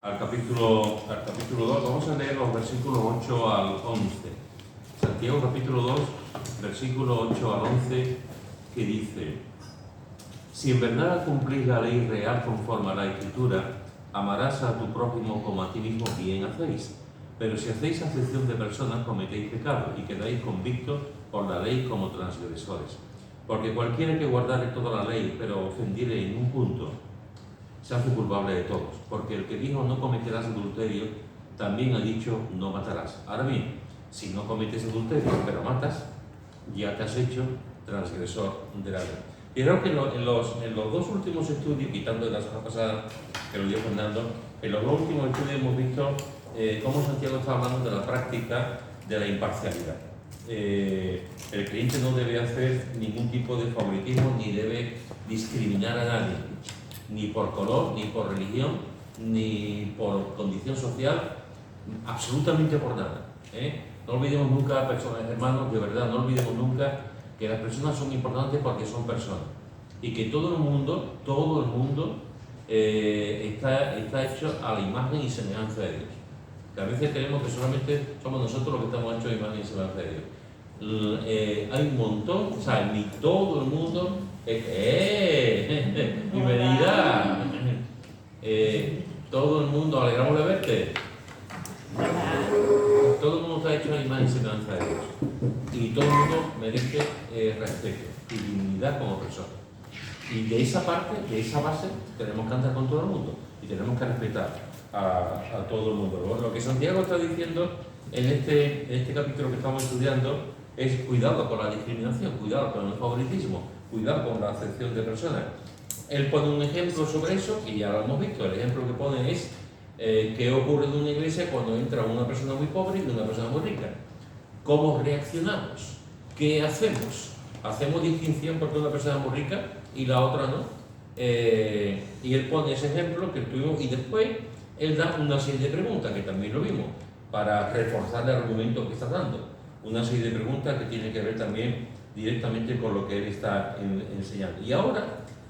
al capítulo 2, vamos a leer los versículos 8 al 11. Santiago capítulo 2, versículo 8 al 11, que dice: si en verdad cumplís la ley real conforme a la Escritura, amarás a tu prójimo como a ti mismo, bien hacéis. Pero si hacéis acepción de personas, cometéis pecado y quedáis convictos por la ley como transgresores. Porque cualquiera que guardare toda la ley, pero ofendiere en un punto, se hace culpable de todos. Porque el que dijo no cometerás adulterio, también ha dicho no matarás. Ahora bien, si no cometes adulterio, pero matas, ya te has hecho transgresor de la ley. Y creo que en los dos últimos estudios, quitando de la semana pasada que lo dio Fernando, en los dos últimos estudios hemos visto cómo Santiago está hablando de la práctica de la imparcialidad. El creyente no debe hacer ningún tipo de favoritismo ni debe discriminar a nadie, ni por color, ni por religión, ni por condición social, absolutamente por nada. No olvidemos nunca, personas, hermanos, de verdad, no olvidemos nunca que las personas son importantes porque son personas y que todo el mundo está hecho a la imagen y semejanza de Dios. Que a veces creemos que solamente somos nosotros los que estamos hechos a imagen y semejanza de Dios. Hay un montón, o sea, ni todo el mundo bienvenida. Todo el mundo, alegramos de verte. Todo el mundo está hecho a la imagen y semejanza de Dios. Y todo el mundo merece respeto y dignidad como persona. Y de esa parte, de esa base, tenemos que andar con todo el mundo y tenemos que respetar a todo el mundo. Lo que Santiago está diciendo en este capítulo que estamos estudiando es cuidado con la discriminación, cuidado con el favoritismo, cuidado con la acepción de personas. Él pone un ejemplo sobre eso, y ya lo hemos visto. El ejemplo que pone es qué ocurre en una iglesia cuando entra una persona muy pobre y una persona muy rica. ¿Cómo reaccionamos? ¿Qué hacemos? ¿Hacemos distinción porque una persona es muy rica y la otra no? Y él pone ese ejemplo que tuvimos, y después él da una serie de preguntas, que también lo vimos, para reforzar el argumento que está dando. Una serie de preguntas que tiene que ver también directamente con lo que él está enseñando. Y ahora,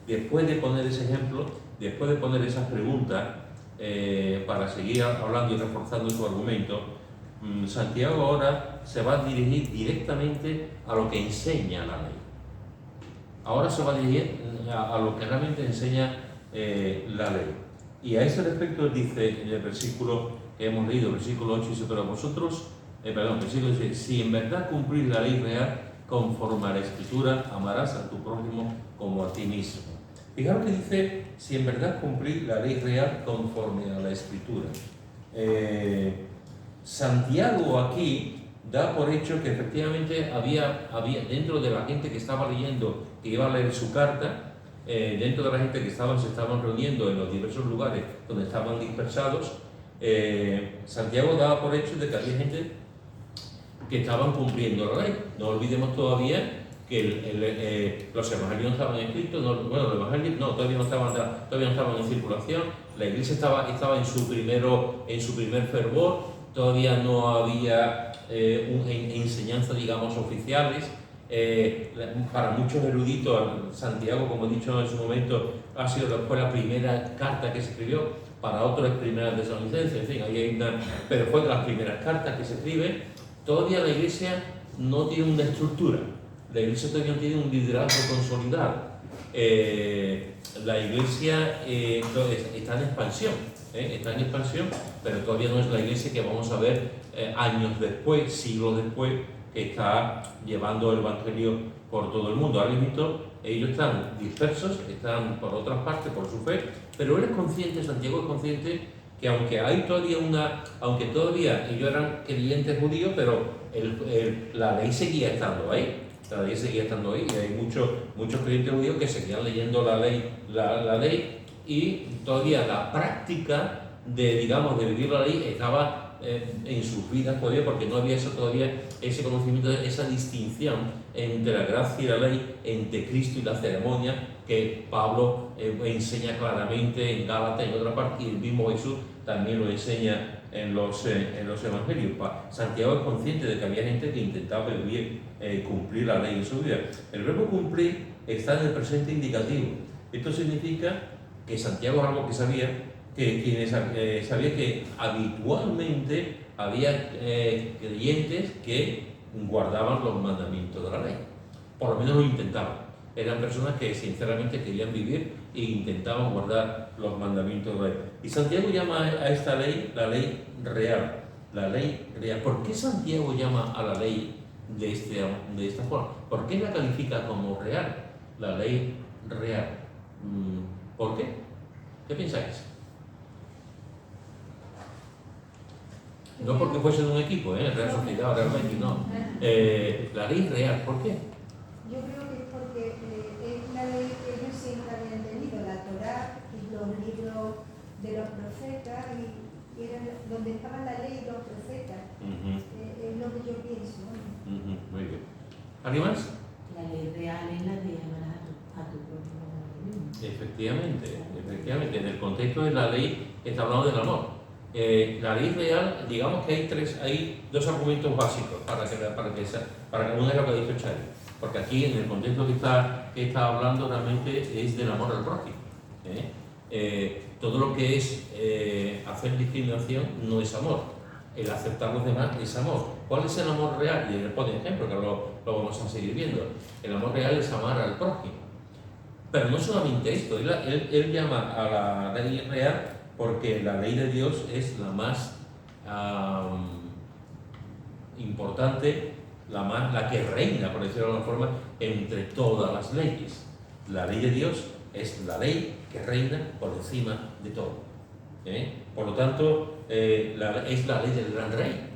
después de poner ese ejemplo, después de poner esas preguntas, para seguir hablando y reforzando su argumento, Santiago ahora se va a dirigir directamente a lo que enseña la ley. Ahora se va a dirigir a lo que realmente enseña la ley. Y a ese respecto dice en el versículo que hemos leído, versículo 8, dice: pero vosotros, versículo 6, si en verdad cumplís la ley real conforme a la Escritura, amarás a tu prójimo como a ti mismo. Fijaros que dice: si en verdad cumplís la ley real conforme a la Escritura. Santiago aquí da por hecho que efectivamente había dentro de la gente que estaba leyendo, que iba a leer su carta, dentro de la gente que se estaban reuniendo en los diversos lugares donde estaban dispersados, Santiago daba por hecho de que había gente que estaban cumpliendo la ley. No olvidemos todavía que los evangelios no estaban escritos, los evangelios todavía no estaban en circulación. La iglesia estaba en su primer fervor. Todavía no había enseñanzas, digamos, oficiales. Para muchos eruditos, Santiago, como he dicho en su momento, fue la primera carta que se escribió. Para otros es primera de Tesalonicenses, en fin, pero fue de las primeras cartas que se escriben. Todavía la iglesia no tiene una estructura. La iglesia todavía no tiene un liderazgo consolidado. La iglesia está en expansión, pero todavía no es la iglesia que vamos a ver años después, siglos después, que está llevando el evangelio por todo el mundo. Ahora mismo ellos están dispersos, están por otras partes, por su fe, pero él es consciente, Santiago es consciente, que aunque todavía ellos eran creyentes judíos, pero la ley seguía estando ahí. La ley seguía estando ahí, y hay muchos creyentes judíos que seguían leyendo la ley, y todavía la práctica de vivir la ley estaba en sus vidas todavía, porque no había ese conocimiento, esa distinción entre la gracia y la ley, entre Cristo y la ceremonia, que Pablo enseña claramente en Gálatas y en otra parte, y el mismo Jesús también lo enseña en los evangelios. Santiago es consciente de que había gente que intentaba cumplir la ley en su vida. El verbo cumplir está en el presente indicativo. Esto significa que Santiago es algo que sabía, sabía que habitualmente había creyentes que guardaban los mandamientos de la ley, por lo menos lo intentaban. Eran personas que sinceramente querían vivir e intentaban guardar los mandamientos de la ley. Y Santiago llama a esta ley la ley real. La ley real. ¿Por qué Santiago llama a la ley de esta forma? ¿Por qué la califica como real? La ley real. ¿Por qué? ¿Qué pensáis? No porque fuese de un equipo, Real Sociedad, Real Betis, no. La ley real, ¿por qué? Yo creo que es porque es una ley que ellos siempre habían tenido, la Torá y los libros de los profetas, y era donde estaba la ley y los profetas. Es lo que yo pienso. Muy bien. ¿Alguien más? La ley real es la de amar a tu prójimo. Efectivamente. En el contexto de la ley está hablando del amor. La ley real, digamos que hay dos argumentos básicos para que uno es lo que ha dicho Charlie. Porque aquí, en el contexto que está hablando, realmente es del amor al prójimo. Todo lo que es hacer discriminación no es amor. El aceptar a los demás es amor. ¿Cuál es el amor real? Y él pone ejemplo, que lo vamos a seguir viendo. El amor real es amar al prójimo. Pero no solamente esto, él llama a la ley real porque la ley de Dios es la más importante, la que reina, por decirlo de alguna forma, entre todas las leyes. La ley de Dios es la ley que reina por encima de todo. Por lo tanto, es la ley del gran rey.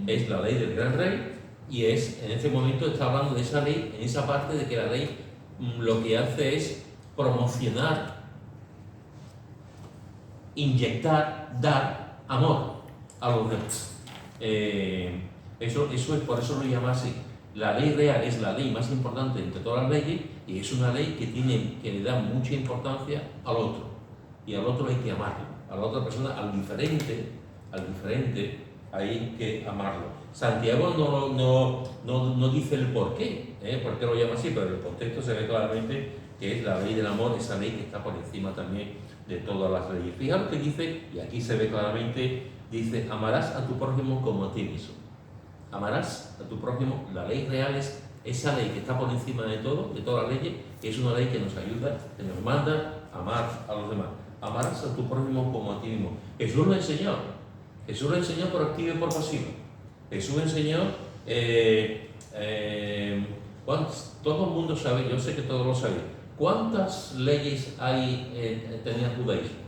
Es la ley del gran rey, y en este momento está hablando de esa ley, en esa parte de que la ley lo que hace es promocionar, inyectar, dar amor a los demás. Eso es, por eso lo llama así. La ley real es la ley más importante entre todas las leyes, y es una ley que le da mucha importancia al otro, y al otro hay que amarlo, a la otra persona, al diferente hay que amarlo. Santiago no dice el por qué lo llama así, pero en el contexto se ve claramente que es la ley del amor, esa ley que está por encima también de todas las leyes. Fijaros que dice, y aquí se ve claramente, dice: amarás a tu prójimo como a ti mismo. Amarás a tu prójimo. La ley real es esa ley que está por encima de todo, de todas las leyes, que es una ley que nos ayuda, que nos manda a amar a los demás. Amarás a tu prójimo como a ti mismo. Jesús lo enseñó. Jesús lo enseñó por activa y por pasiva. Jesús enseñó, todo el mundo sabe, yo sé que todos lo sabéis, ¿cuántas leyes tenía el judaísmo?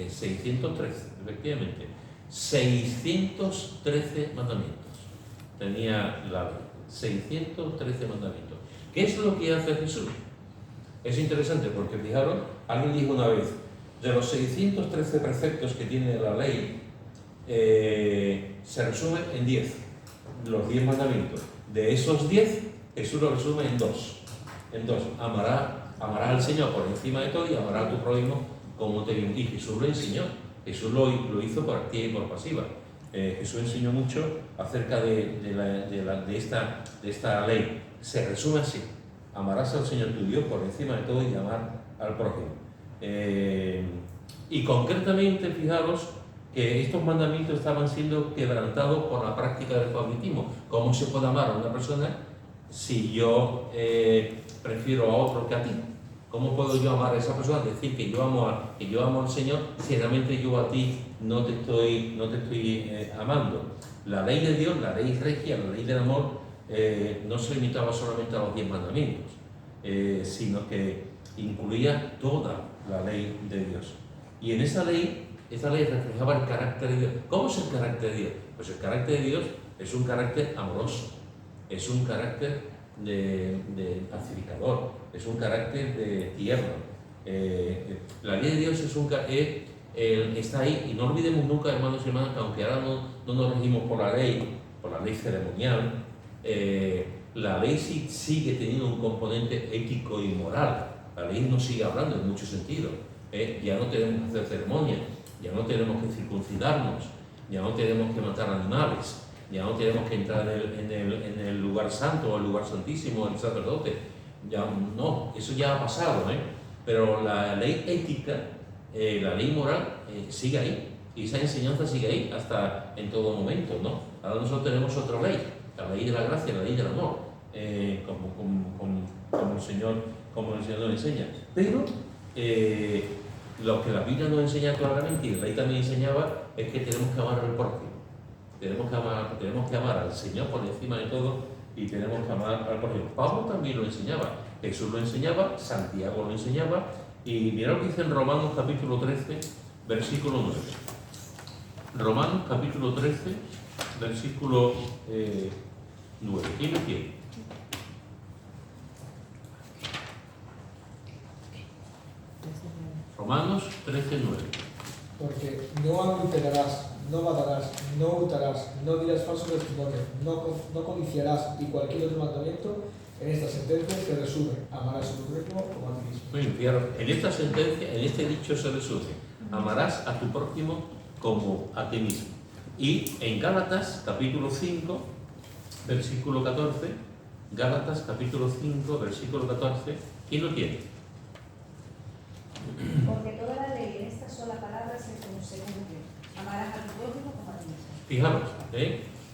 613, efectivamente. 613 mandamientos tenía la ley. 613 mandamientos. ¿Qué es lo que hace Jesús? Es interesante porque, fijaros, alguien dijo una vez, de los 613 preceptos que tiene la ley, se resumen en 10, los 10 mandamientos. De esos 10, Jesús lo resume en dos. Amará al Señor por encima de todo y amará a tu prójimo como te viene. Y Jesús lo enseñó. Jesús lo hizo por activa y por pasiva. Jesús enseñó mucho acerca de esta ley. Se resume así: amarás al Señor tu Dios por encima de todo y amar al prójimo. Y concretamente, fijaros que estos mandamientos estaban siendo quebrantados por la práctica del favoritismo. ¿Cómo se puede amar a una persona si yo prefiero a otro que a ti? ¿Cómo puedo yo amar a esa persona? Decir que yo amo al Señor si realmente yo a ti no te estoy amando. La ley de Dios, la ley regia, la ley del amor, no se limitaba solamente a los 10 mandamientos, sino que incluía toda la ley de Dios. Y en esa ley reflejaba el carácter de Dios. ¿Cómo es el carácter de Dios? Pues el carácter de Dios es un carácter amoroso, es un carácter de pacificador, es un carácter de tierno. La ley de Dios está ahí, y no olvidemos nunca, hermanos y hermanas, que aunque ahora no nos regimos por la ley ceremonial, la ley sí sigue teniendo un componente ético y moral. La ley nos sigue hablando en muchos sentidos. Ya no tenemos que hacer ceremonia, ya no tenemos que circuncidarnos, ya no tenemos que matar animales, ya no tenemos que entrar en el lugar santo o el lugar santísimo, el sacerdote. ya no, eso ya ha pasado, pero la ley ética, la ley moral sigue ahí, y esa enseñanza sigue ahí hasta en todo momento, ¿no? Ahora nosotros tenemos otra ley, la ley de la gracia, la ley del amor, como el Señor nos enseña. Pero lo que la Biblia nos enseña claramente, y la ley también enseñaba, es que tenemos que amar al prójimo. Tenemos que amar al Señor por encima de todo, y tenemos que amar al prójimo. Pablo también lo enseñaba, Jesús lo enseñaba, Santiago lo enseñaba, y mira lo que dice en Romanos capítulo 13, versículo 9. Romanos capítulo 13, versículo 9. ¿Quién lo tiene? Romanos 13, 9. Porque no adulterarás, no matarás, no hurtarás, no dirás falso testimonio, no codiciarás y cualquier otro mandamiento, en esta sentencia se resume: amarás a tu prójimo como a ti mismo. Muy bien, fijaros, en esta sentencia, en este dicho se resume: amarás a tu prójimo como a ti mismo. Y en Gálatas capítulo 5, versículo 14, Gálatas capítulo 5, versículo 14, ¿quién lo tiene? Porque toda la ley en esta sola palabra se cumple. Amarás a tu prójimo como a ti mismo. Fijaros,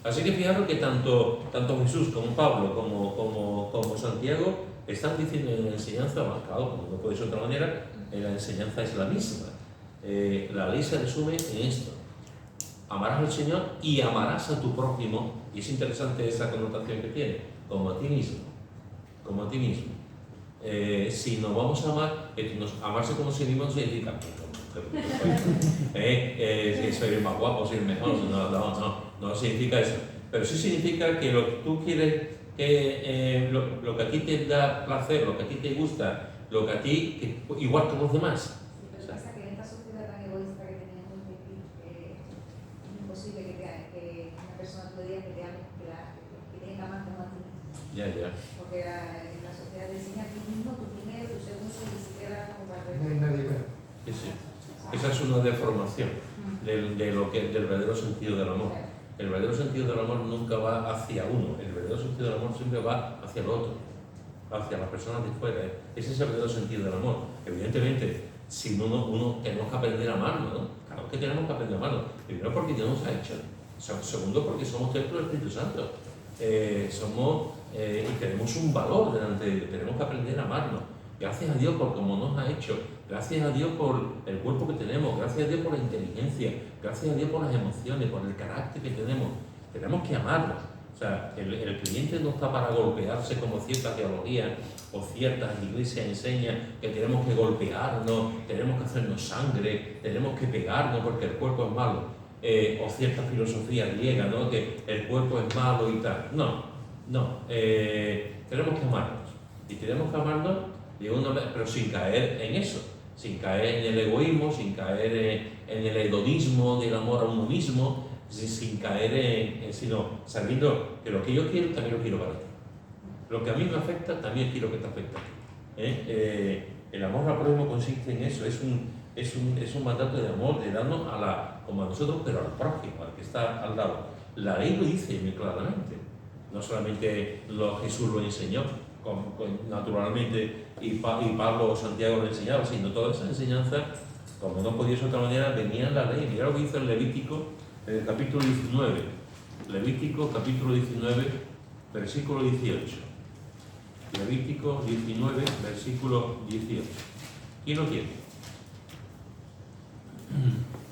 Así que fijaros que tanto Jesús como Pablo como Santiago están diciendo en la enseñanza, claro, como no puede ser de otra manera, la enseñanza es la misma. La ley se resume en esto: amarás al Señor y amarás a tu prójimo, y es interesante esa connotación que tiene, como a ti mismo, como a ti mismo. Si nos vamos a amar, amarse como si mismo significa que soy el más guapo, soy el mejor, no significa eso, pero sí significa que lo que tú quieres, lo que a ti te da placer, lo que a ti te gusta, lo que a ti, igual que los demás. Pero pasa que en esta sociedad tan egoísta que tenemos, es imposible que una persona te diga que te ame, que tenga más como a ti. Ya. Porque la sociedad te enseña a ti mismo, tu primero, tu segundo, y ni siquiera como para No hay nadie más. Sí. Esa es una deformación del verdadero sentido del amor. El verdadero sentido del amor nunca va hacia uno, el verdadero sentido del amor siempre va hacia el otro, hacia las personas de fuera. Ese es el verdadero sentido del amor. Evidentemente, si uno tenemos que aprender a amarnos, ¿no? Claro que tenemos que aprender a amarnos. Primero porque Dios nos ha hecho. Segundo porque somos templo del Espíritu Santo. Y tenemos un valor delante de Dios. Tenemos que aprender a amarnos. Gracias a Dios por cómo nos ha hecho. Gracias a Dios por el cuerpo que tenemos. Gracias a Dios por la inteligencia. Gracias a Dios por las emociones, por el carácter que tenemos. Tenemos que amarnos. O sea, el creyente no está para golpearse como cierta teología o ciertas iglesias enseñan que tenemos que golpearnos, tenemos que hacernos sangre, tenemos que pegarnos porque el cuerpo es malo. O cierta filosofía griega, ¿no? Que el cuerpo es malo y tal. No. Tenemos que amarnos. Y tenemos que amarnos pero sin caer en eso, sin caer en el egoísmo, sin caer en el hedonismo del amor a uno mismo, sin caer sino sabiendo que lo que yo quiero también lo quiero para ti. Lo que a mí me afecta también quiero que te afecte a ti. El amor al prójimo consiste en eso, es un mandato de amor, de darnos como a nosotros, pero al prójimo, al que está al lado. La ley lo dice muy claramente, no solamente Jesús lo enseñó, naturalmente, y Pablo o Santiago lo enseñaba, sino toda esa enseñanza, como no podía ser de otra manera, venía en la ley. Mira lo que dice el Levítico, capítulo 19. Levítico, capítulo 19, versículo 18. Levítico 19, versículo 18. ¿Quién lo tiene?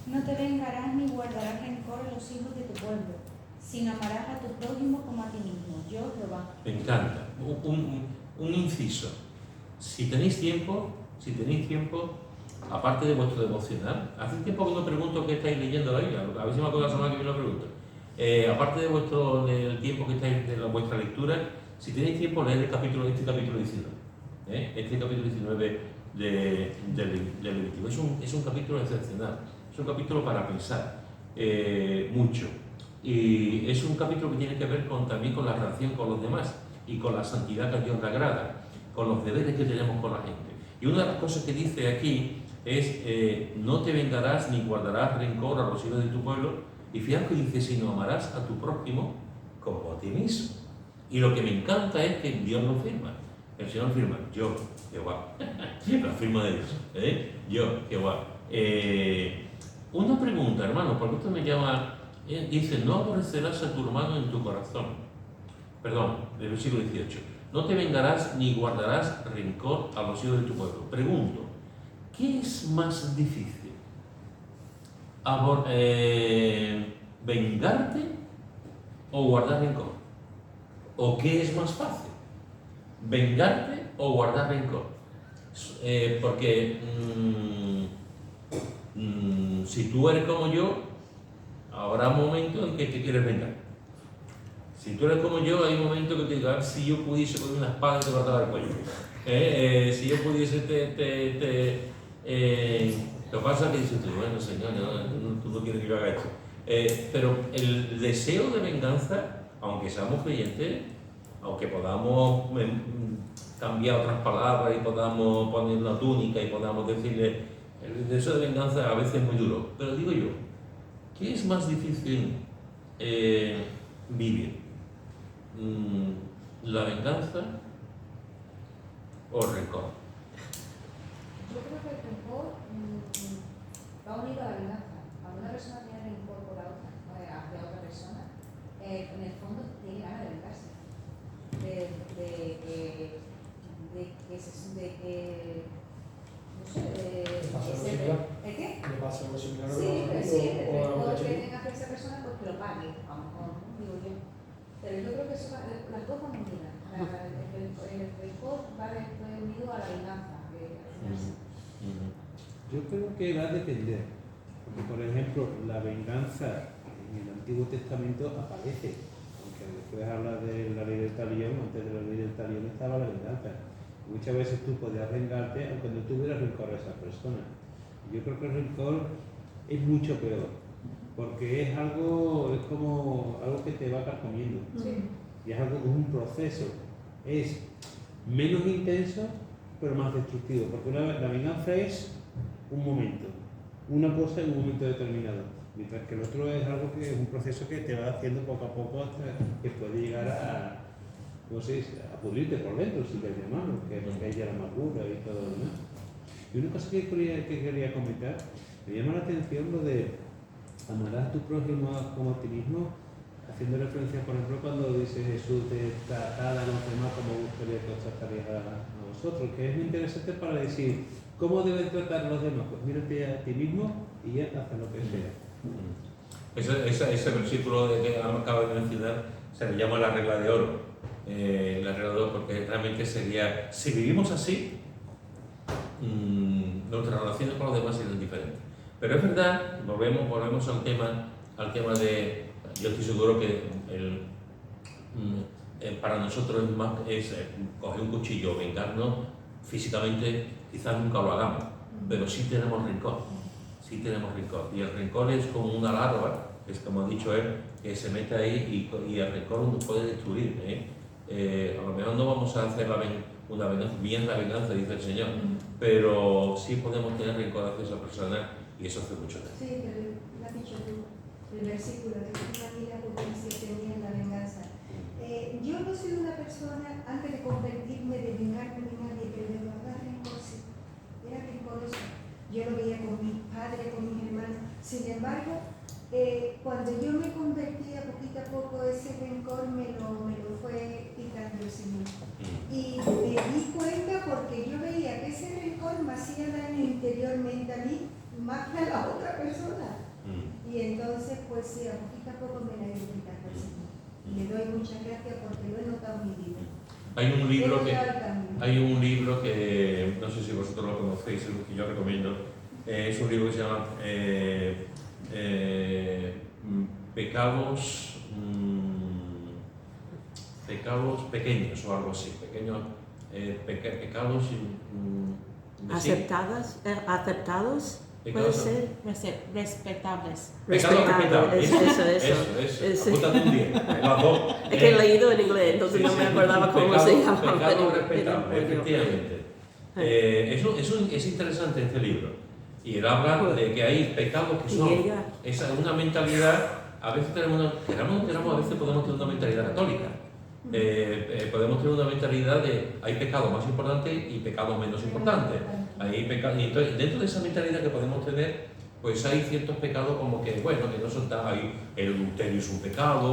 No te vengarás ni guardarás rencor en los hijos de tu pueblo, sino amarás a tu prójimo como a ti mismo. Yo, Jehová. Me encanta. Un inciso. Si tenéis tiempo, aparte de vuestro devocional, hace tiempo que no pregunto qué estáis leyendo la Biblia, a ver si me acuerdo la semana que viene lo pregunto. Aparte del tiempo que estáis de vuestra lectura, si tenéis tiempo, leer este capítulo 19. Este capítulo 19 del Levítico. Es un capítulo excepcional, es un capítulo para pensar mucho. Y es un capítulo que tiene que ver también con la relación con los demás y con la santidad que a Dios le agrada, con los deberes que tenemos con la gente. Y una de las cosas que dice aquí es: no te vengarás ni guardarás rencor a los hijos de tu pueblo. Y fíjate que dice: sino amarás a tu prójimo como a ti mismo. Y lo que me encanta es que Dios lo firma. El Señor firma, yo, Jehová. La firma de Dios. Yo, Jehová. Una pregunta, hermano, porque esto me llama. Dice, no aborrecerás a tu hermano en tu corazón. Perdón, del versículo 18. No te vengarás ni guardarás rencor a los hijos de tu pueblo. Pregunto, ¿qué es más difícil? ¿Vengarte o guardar rencor? ¿O qué es más fácil? ¿Vengarte o guardar rencor? Porque si tú eres como yo, habrá momentos en que te quieres vengar. Si tú eres como yo, hay momentos que te digo, si yo pudiese con una espada te cortaba el cuello. Si yo pudiese lo que pasa es que dices tú, bueno, Señor, tú no quieres que yo haga esto. Pero el deseo de venganza, aunque seamos creyentes, aunque podamos cambiar otras palabras y podamos poner una túnica y podamos decirle, el deseo de venganza a veces es muy duro. Pero digo yo, ¿qué es más difícil vivir? ¿La venganza o el rencor? Yo creo que el rencor va unido a la venganza. Cuando una persona tiene rencor por la otra, hacia otra persona, en el fondo tiene ganas de vengarse. ¿El qué? ¿Le pasa algo similar a Sí, lo sí, que el rencor que tenga hacia esa persona, pues que lo pague, a lo mejor, digo yo. Pero yo creo que eso las dos van unidas. El rencor va unido a la venganza. Yo creo que va a depender, porque por ejemplo la venganza en el Antiguo Testamento aparece, aunque después habla de la ley del talión, antes de la ley del talión estaba la venganza. Muchas veces tú podías vengarte aunque no tuvieras rencor a esa persona. Yo creo que el rencor es mucho peor, porque es como algo que te va carcomiendo. Sí. Y es algo que es un proceso, es menos intenso pero más destructivo, porque la venganza es un momento, una cosa en un momento determinado, mientras que el otro es algo que es un proceso que te va haciendo poco a poco hasta que puede llegar a pudrirte por dentro, si quieres llamarlo, que es porque ella la amargura y todo lo demás. Y una cosa que quería comentar, me llama la atención lo de amarás a tu prójimo como a ti mismo, haciendo referencia, por ejemplo, cuando dice Jesús de tratar a los demás como gustaría que os trataríais a vosotros, que es muy interesante para decir cómo deben tratar a los demás. Pues mírate a ti mismo y ya haz lo que sea. Ese versículo que acabo de mencionar se le llama la regla de oro. La regla de oro porque realmente sería, si vivimos así, nuestras relaciones con los demás serían diferentes. Pero es verdad, volvemos al tema de, yo estoy seguro que para nosotros es coger un cuchillo, vengarnos físicamente, quizás nunca lo hagamos, pero sí tenemos rencor. Y el rencor es como una larva, es como ha dicho él, que se mete ahí y el rencor nos puede destruir. A lo mejor no vamos a hacer una venganza, dice el Señor, pero sí podemos tener rencor hacia esa persona y eso hace mucho daño. Sí, pero lo has dicho tú, el versículo, de una vida porque se tenía la venganza. Yo no soy una persona, antes de convertirme, de vengarme de nadie, pero de guardar rencor, sí. Era rencoroso. Yo lo veía con mis padres, con mis hermanos. Sin embargo, cuando yo me convertía poquito a poco, ese rencor me lo fue quitando el Señor. Y me di cuenta porque yo veía que ese rencor me hacía daño interiormente a mí, más que a la otra persona. Y entonces, pues sí, a poquito a poco me la he ido quitando el Señor. Y le doy muchas gracias porque lo he notado en mi vida. Hay un libro que no sé si vosotros lo conocéis, es lo que yo recomiendo. Es un libro que se llama Pecados pequeños o algo así, pecados aceptados, puede ser respetables. respetables. Eso. Apúntate un día. Las dos. Es que he leído en inglés, entonces no me acordaba cómo se llamaba. Pecado respetable, efectivamente. Es interesante este libro. Y él habla de que hay pecados que son una mentalidad. A veces queramos, a veces podemos tener una mentalidad católica. Podemos tener una mentalidad de hay pecados más importantes y pecados menos importantes. Y entonces, dentro de esa mentalidad que podemos tener, pues hay ciertos pecados como que, bueno, que no son tan ahí, el adulterio es un pecado,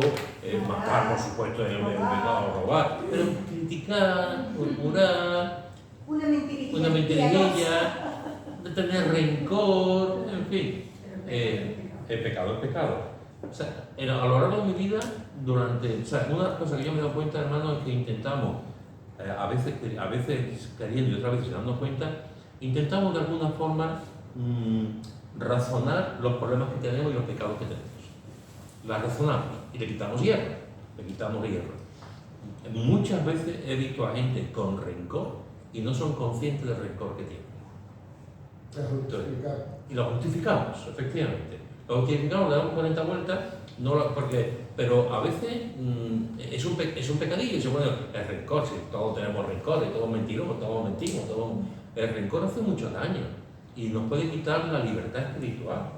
matar, por supuesto, es un pecado, robar, pero criticar, murmurar, una mentirilla, tener rencor, en fin, el pecado es pecado. O sea, a lo largo de mi vida, o sea, una cosa que yo me he dado cuenta, hermano, es que intentamos, a veces queriendo y otras veces dando cuenta, intentamos de alguna forma razonar los problemas que tenemos y los pecados que tenemos. Las razonamos y le quitamos hierro, Muchas veces he visto a gente con rencor y no son conscientes del rencor que tienen. Y lo justificamos, efectivamente. Lo justificamos, le damos 40 vueltas, pero a veces es un pecadillo. Dice, bueno, el rencor, si todos tenemos rencor, todos mentimos, el rencor hace mucho daño y nos puede quitar la libertad espiritual,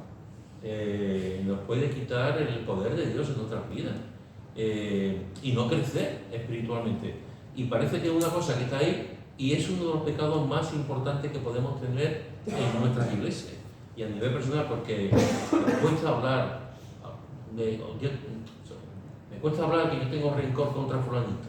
nos puede quitar el poder de Dios en nuestras vidas y no crecer espiritualmente. Y parece que es una cosa que está ahí y es uno de los pecados más importantes que podemos tener en nuestras iglesias y a nivel personal, porque me cuesta hablar que yo tengo rencor contra fulanito,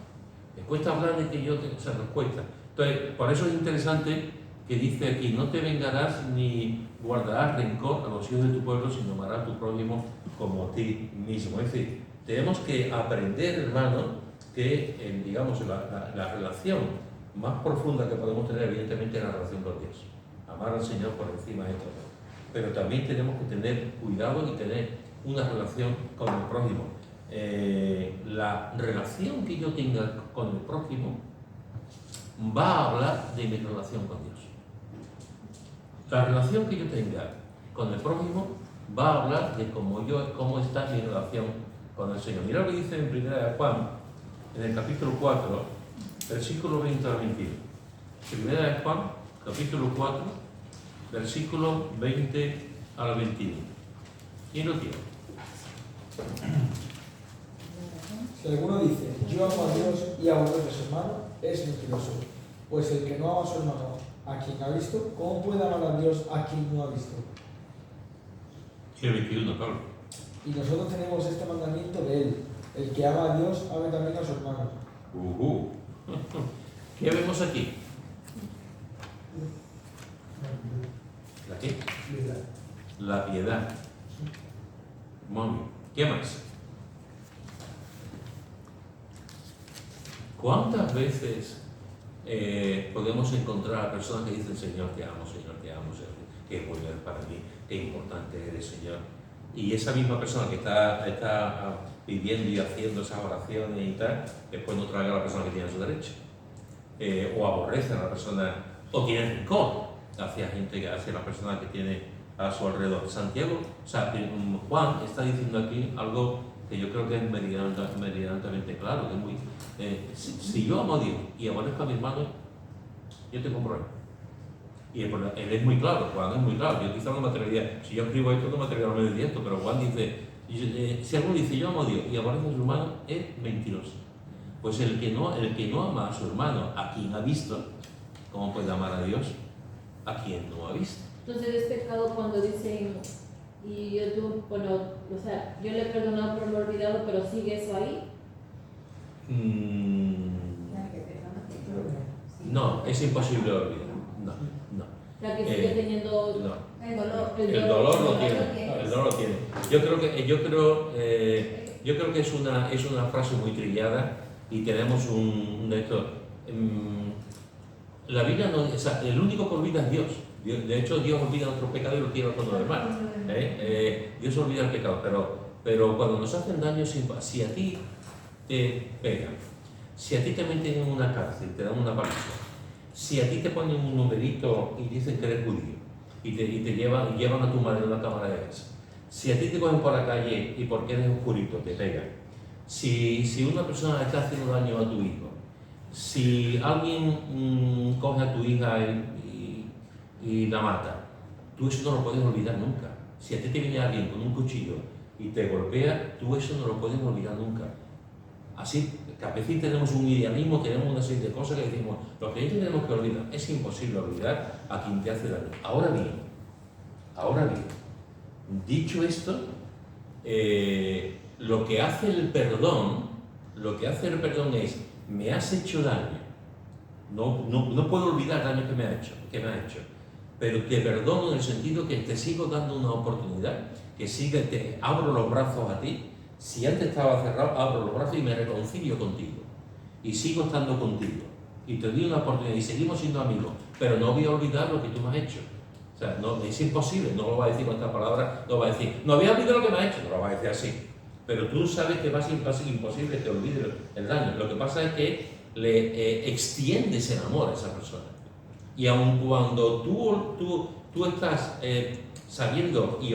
me cuesta hablar de que yo tengo, o sea, nos cuesta. Entonces, por eso es interesante que dice aquí, no te vengarás ni guardarás rencor a los hijos de tu pueblo, sino amarás a tu prójimo como a ti mismo. Es decir, tenemos que aprender, hermano, que digamos, la relación más profunda que podemos tener, evidentemente, es la relación con Dios. Amar al Señor por encima de todo. Pero también tenemos que tener cuidado y tener una relación con el prójimo. La relación que yo tenga con el prójimo va a hablar de mi relación con Dios. La relación que yo tenga con el prójimo va a hablar de cómo está mi relación con el Señor. Mira lo que dice en 1 Juan, en el capítulo 4, versículo 20 al 21. 1 Juan, capítulo 4, versículo 20 al 21. ¿Quién lo tiene? Si alguno dice, yo amo a Dios y aborrece a su hermano, es mentiroso. Pues el que no ama a su hermano, a quien ha visto, ¿cómo puede amar a Dios a quien no ha visto? Sí, el 21, Pablo. Y nosotros tenemos este mandamiento de él: el que ama a Dios, ame también a su hermano. ¿Qué vemos aquí? ¿La qué? La piedad. Muy bien. ¿Qué más? ¿Cuántas veces podemos encontrar a personas que dicen, Señor, te amo, Señor, qué bueno eres para mí, qué importante eres, Señor? Y esa misma persona que está viviendo y haciendo esas oraciones y tal, después no traga a la persona que tiene a su derecha. O aborrece a la persona, o tiene rencor hacia la persona que tiene a su alrededor. Santiago, Juan está diciendo aquí algo que yo creo que es meridianamente claro, que es muy, si yo amo a Dios y aborrezco a mi hermano, yo tengo un problema. Y él es muy claro, Juan es muy claro. Yo quizá no me atrevería, si yo escribo esto no me atrevería a hablar de esto, pero Juan dice, si alguno dice yo amo a Dios y aborrece a su hermano, es mentiroso. Pues el que no ama a su hermano, a quien ha visto, ¿cómo puede amar a Dios a quien no ha visto? Entonces es pecado cuando dicen, y yo le he perdonado por lo olvidado, pero sigue eso ahí. No, es imposible olvidar. No. O sea, que sigue teniendo No. el dolor. El dolor lo tiene. Yo creo que es una frase muy trillada y tenemos un de estos. La vida no, el único que olvida es Dios. De hecho, Dios olvida nuestros pecados y los tiene con los demás. Dios olvida el pecado, pero cuando nos hacen daño, si a ti te pegan, si a ti te meten en una cárcel, te dan una paliza, si a ti te ponen un numerito y dicen que eres judío y te llevan a tu madre en una cámara de gas, si a ti te cogen por la calle y porque eres oscurito te pegan, si una persona está haciendo daño a tu hijo, si alguien coge a tu hija y la mata, tú eso no lo puedes olvidar nunca. Si a ti te viene alguien con un cuchillo y te golpea, tú eso no lo puedes olvidar nunca. Así, que a veces tenemos un idealismo, tenemos una serie de cosas que decimos, los creyentes tenemos que olvidar. Es imposible olvidar a quien te hace daño. Ahora bien, dicho esto, lo que hace el perdón es, me has hecho daño. No puedo olvidar el daño que me ha hecho, pero te perdono en el sentido que te sigo dando una oportunidad, te abro los brazos a ti. Si antes estaba cerrado, abro los brazos y me reconcilio contigo. Y sigo estando contigo. Y te doy una oportunidad y seguimos siendo amigos. Pero no voy a olvidar lo que tú me has hecho. O sea, no, es imposible. No lo va a decir con estas palabras. No va a decir, no voy a olvidar lo que me has hecho. No lo va a decir así. Pero tú sabes que va a ser imposible que olvides el daño. Lo que pasa es que le extiendes el amor a esa persona. Y aun cuando tú estás sabiendo y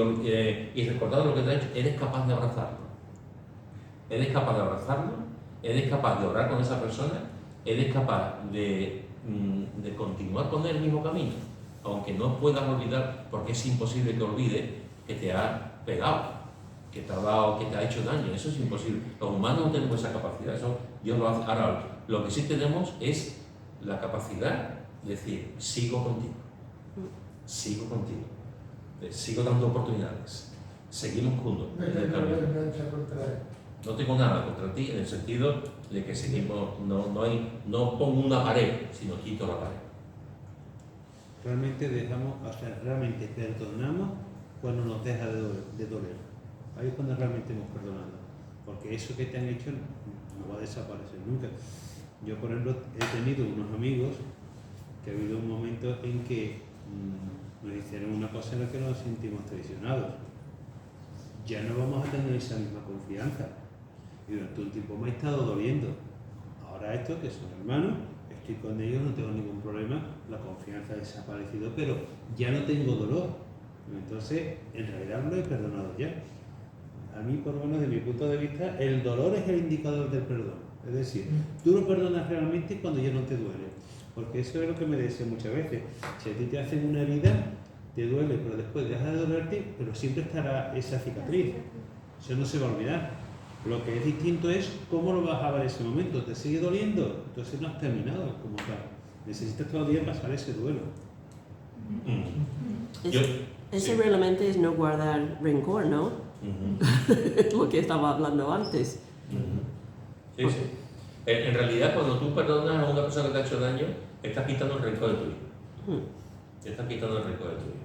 recordando lo que te ha hecho, eres capaz de abrazarlo. Eres capaz de abrazarlo, eres capaz de orar con esa persona, eres capaz de continuar con él el mismo camino, aunque no puedas olvidar, porque es imposible que olvide que te ha pegado, que te ha dado, que te ha hecho daño. Eso es imposible. Los humanos no tenemos esa capacidad, eso Dios lo hace. Ahora, lo que sí tenemos es la capacidad de decir, sigo contigo, sigo dando oportunidades, seguimos juntos en el camino. No tengo nada contra ti en el sentido de que seguimos, no pongo una pared, sino quito la pared. Realmente realmente perdonamos cuando nos deja de doler. Ahí es cuando realmente hemos perdonado. Porque eso que te han hecho no va a desaparecer nunca. Yo, por ejemplo, he tenido unos amigos que ha habido un momento en que nos hicieron una cosa en la que nos sentimos traicionados. Ya no vamos a tener esa misma confianza. Y durante un tiempo me ha estado doliendo. Ahora estos, que son hermanos, estoy con ellos, no tengo ningún problema, la confianza ha desaparecido, pero ya no tengo dolor. Entonces, en realidad lo he perdonado ya. A mí, por lo menos, desde mi punto de vista, el dolor es el indicador del perdón. Es decir, tú lo perdonas realmente cuando ya no te duele. Porque eso es lo que me decían muchas veces. Si a ti te hacen una herida, te duele, pero después deja de dolerte, pero siempre estará esa cicatriz. Eso no se va a olvidar. Lo que es distinto es cómo lo vas a ver ese momento. ¿Te sigue doliendo? Entonces no has terminado como tal. Necesitas todavía pasar ese duelo. Ese realmente es no guardar rencor, ¿no? Lo que estaba hablando antes. Sí. En realidad, cuando tú perdonas a una persona que te ha hecho daño, estás quitando el rencor de tu hijo. Estás quitando el rencor de tu hijo.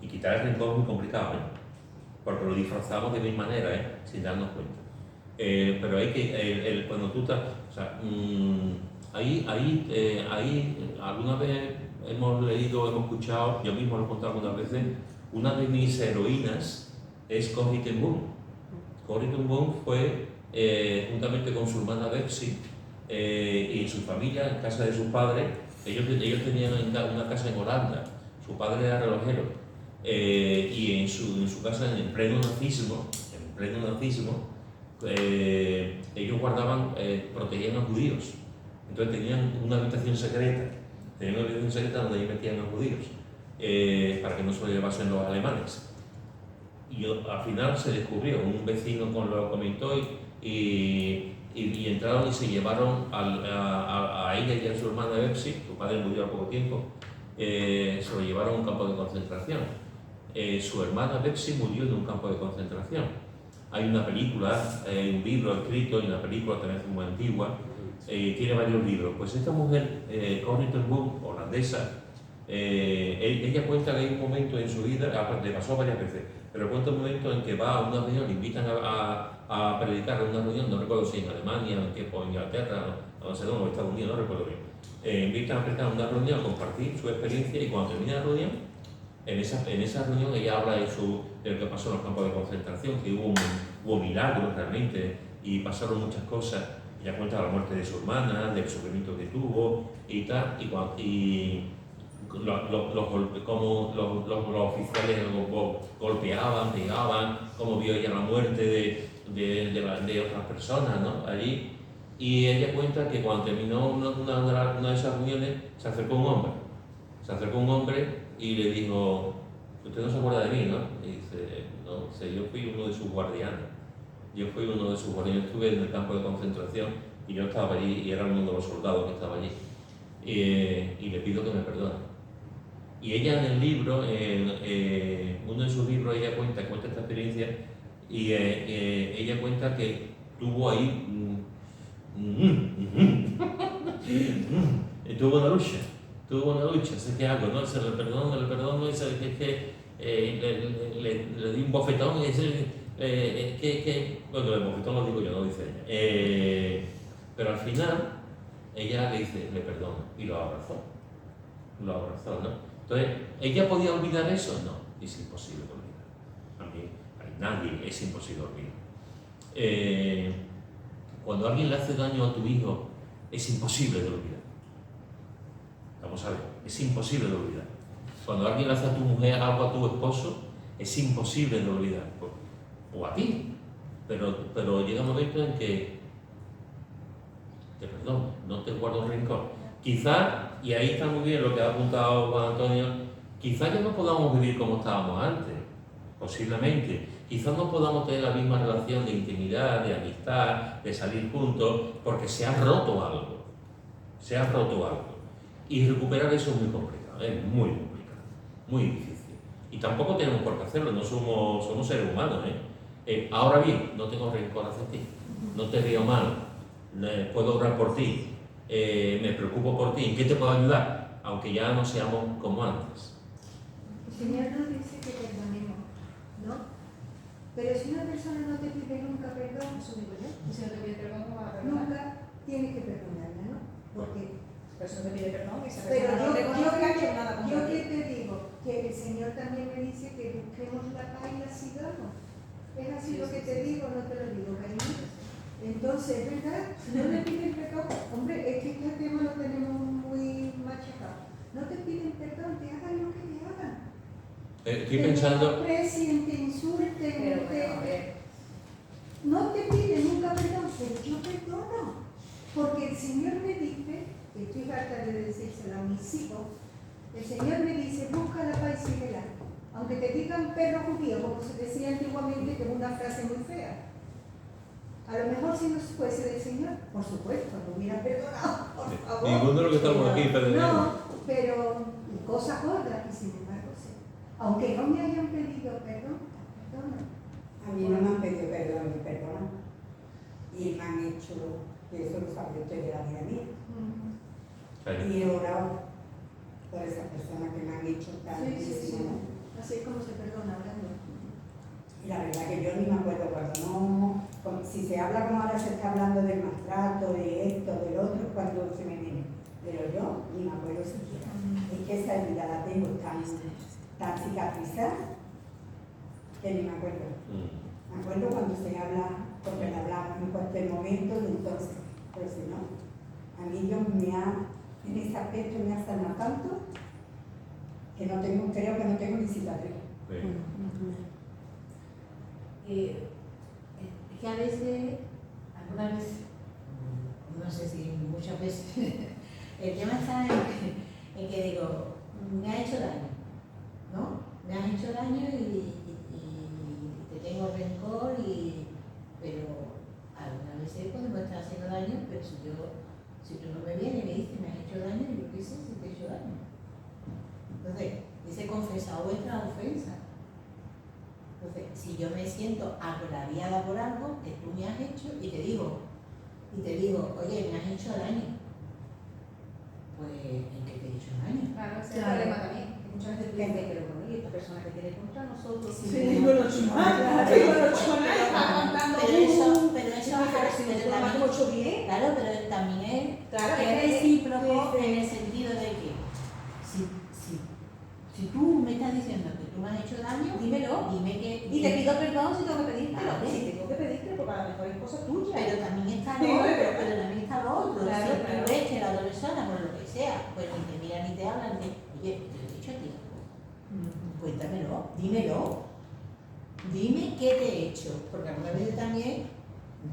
Y quitar el rencor es muy complicado, porque lo disfrazamos de mil maneras, sin darnos cuenta. Pero hay que, cuando tú estás, o sea, ahí alguna vez hemos leído, hemos escuchado, yo mismo lo he contado algunas veces, una de mis heroínas es Corrie ten Boom. Corrie ten Boom fue, juntamente con su hermana Betsy y su familia, en casa de sus padres, ellos tenían una casa en Holanda, su padre era relojero, y en su casa, en pleno nazismo, ellos guardaban, protegían a judíos. Entonces tenían una habitación secreta donde ellos metían a judíos para que no se lo llevasen los alemanes. Y al final se descubrió, un vecino lo comentó y entraron y se llevaron a ella y a su hermana Betsy, su padre murió al poco tiempo, se lo llevaron a un campo de concentración. Su hermana Betsy murió en un campo de concentración. Hay una película, un libro escrito, y una película también muy antigua, tiene varios libros. Pues esta mujer, Corrie ten Boom, holandesa, ella cuenta que hay un momento en su vida, le pasó varias veces, pero cuenta un momento en que va a una reunión, le invitan a predicar en una reunión, no recuerdo si en Alemania, o en Inglaterra, no sé dónde, o Estados Unidos, no recuerdo bien. Invitan a predicar en una reunión, a compartir su experiencia, y cuando termina la reunión, en esa reunión ella habla de lo que pasó en los campos de concentración, que hubo milagros realmente y pasaron muchas cosas. Ella cuenta la muerte de su hermana, del sufrimiento que tuvo y tal, y cómo los oficiales golpeaban, pegaban, cómo vio ella la muerte de otras personas, ¿no? Allí. Y ella cuenta que cuando terminó una de esas reuniones, se acercó un hombre y le dijo, usted no se acuerda de mí, ¿no? Y dice, no sé, yo fui uno de sus guardianes. Yo fui uno de sus guardianes, estuve en el campo de concentración y yo estaba allí y era uno de los soldados que estaba allí. Y le pido que me perdone. Y ella en el libro, uno de sus libros, ella cuenta esta experiencia y ella cuenta que tuvo ahí, tuvo una lucha, sé qué hago, ¿no? Se le perdono, y se, que le di un bofetón y bueno, el bofetón lo digo yo, no dice ella. Pero al final ella le dice, le perdono, y lo abrazó, ¿no? Entonces, ¿ella podía olvidar eso? No, es imposible de olvidar. A mí, a nadie es imposible olvidar. Cuando alguien le hace daño a tu hijo, es imposible de olvidar. Vamos a ver, es imposible de olvidar. Cuando alguien le hace a tu mujer algo a tu esposo, es imposible de olvidar. O a ti. Pero llega un momento en que te perdono, no te guardo rencor. Quizás, y ahí está muy bien lo que ha apuntado Juan Antonio, quizás ya no podamos vivir como estábamos antes, posiblemente. Quizás no podamos tener la misma relación de intimidad, de amistad, de salir juntos, porque se ha roto algo. Se ha roto algo. Y recuperar eso es muy complicado, es muy complicado, muy difícil. Y tampoco tenemos por qué hacerlo, no somos seres humanos. Ahora bien, no tengo rencor hacia ti, no te río mal, puedo orar por ti, me preocupo por ti, ¿en qué te puedo ayudar? Aunque ya no seamos como antes. El Señor nos dice que perdonemos, ¿no? Pero si una persona no te pide nunca perdón, Eso digo yo. Si no te pide perdón, ¿cómo vas a perdonar? nunca tienes que perdonarla, ¿no? Porque Pero si no te pide perdón, esa pero persona no reconoce que ha hecho nada yo contra que ti. te digo que el Señor también me dice que busquemos la paz y la sigamos. Es así Sí, lo sí, que sí. te digo, no te lo digo, cariño. Entonces, ¿verdad? Si no le piden perdón, hombre, es que este tema lo tenemos muy machacado. No te piden perdón, te hagan lo que te hagan. Estoy Te pensando, desprecien, te insulten, Pero bueno, a ver. no te piden nunca perdón, pero yo perdono. Porque el Señor me dice, que estoy harta de decírselo a mis hijos, el Señor me dice, busca la paz y síguela. Aunque te digan perro judío, como se decía antiguamente, que es una frase muy fea. A lo mejor si no fuese del Señor, por supuesto, no hubiera perdonado, por favor. ninguno de los que estamos aquí perdonamos. No, pero cosas gordas, y sin embargo, sí. Aunque no me hayan pedido perdón, perdono. A mí no me han pedido perdón ni perdón. Y me han hecho, que eso lo sabe usted de la vida mía. Y he orado por esas personas que me han hecho Sí, sí, tantísimo. sí. Así es como se perdona hablando. Y la verdad que yo ni me acuerdo si se habla como ahora se está hablando del maltrato, de esto, del otro, cuando se me viene. Pero yo ni me acuerdo siquiera. Es que esa herida la tengo tan cicatrizada que ni me acuerdo. Me acuerdo cuando se habla, porque la hablamos en cualquier momento, y entonces, pero si no, a mí Dios en ese aspecto me ha sanado tanto que creo que no tengo ni cicatriz. Es que a veces, algunas veces, no sé si muchas veces, el tema está en que digo, me ha hecho daño, ¿no? Me has hecho daño y te tengo rencor, pero algunas veces cuando me estás haciendo daño, pero si tú no me vienes y me dices, me has hecho daño, yo qué sé si te he hecho daño. Entonces, dice confesado vuestra ofensa. Entonces, si yo me siento agraviada por algo que tú me has hecho y te digo, oye, me has hecho daño, pues ¿en qué te he hecho daño? Claro, ese es el problema también. Que muchas veces tú dices, pero bueno, ¿y esta persona que tiene contra nosotros? Sí, bueno, está contando. Pero eso pero si nosotros lo hemos hecho bien. claro, pero también es Claro, que es recíproco en el sentido de que si tú me estás diciendo que tú me has hecho daño, Dímelo. dime que... Y te pido perdón si tengo que pedírtelo. Vale. Si tengo que pedírtelo, porque a lo mejor es cosa tuya. Pero también está lo Sí, otro, pero- pero también está lo otro. Claro, Si claro. tú ves que la otra persona, por lo que sea, pues ni te mira ni te habla, ni te... Oye, te lo he dicho a ti. Cuéntamelo, dímelo. Dime qué te he hecho. Porque algunas veces también,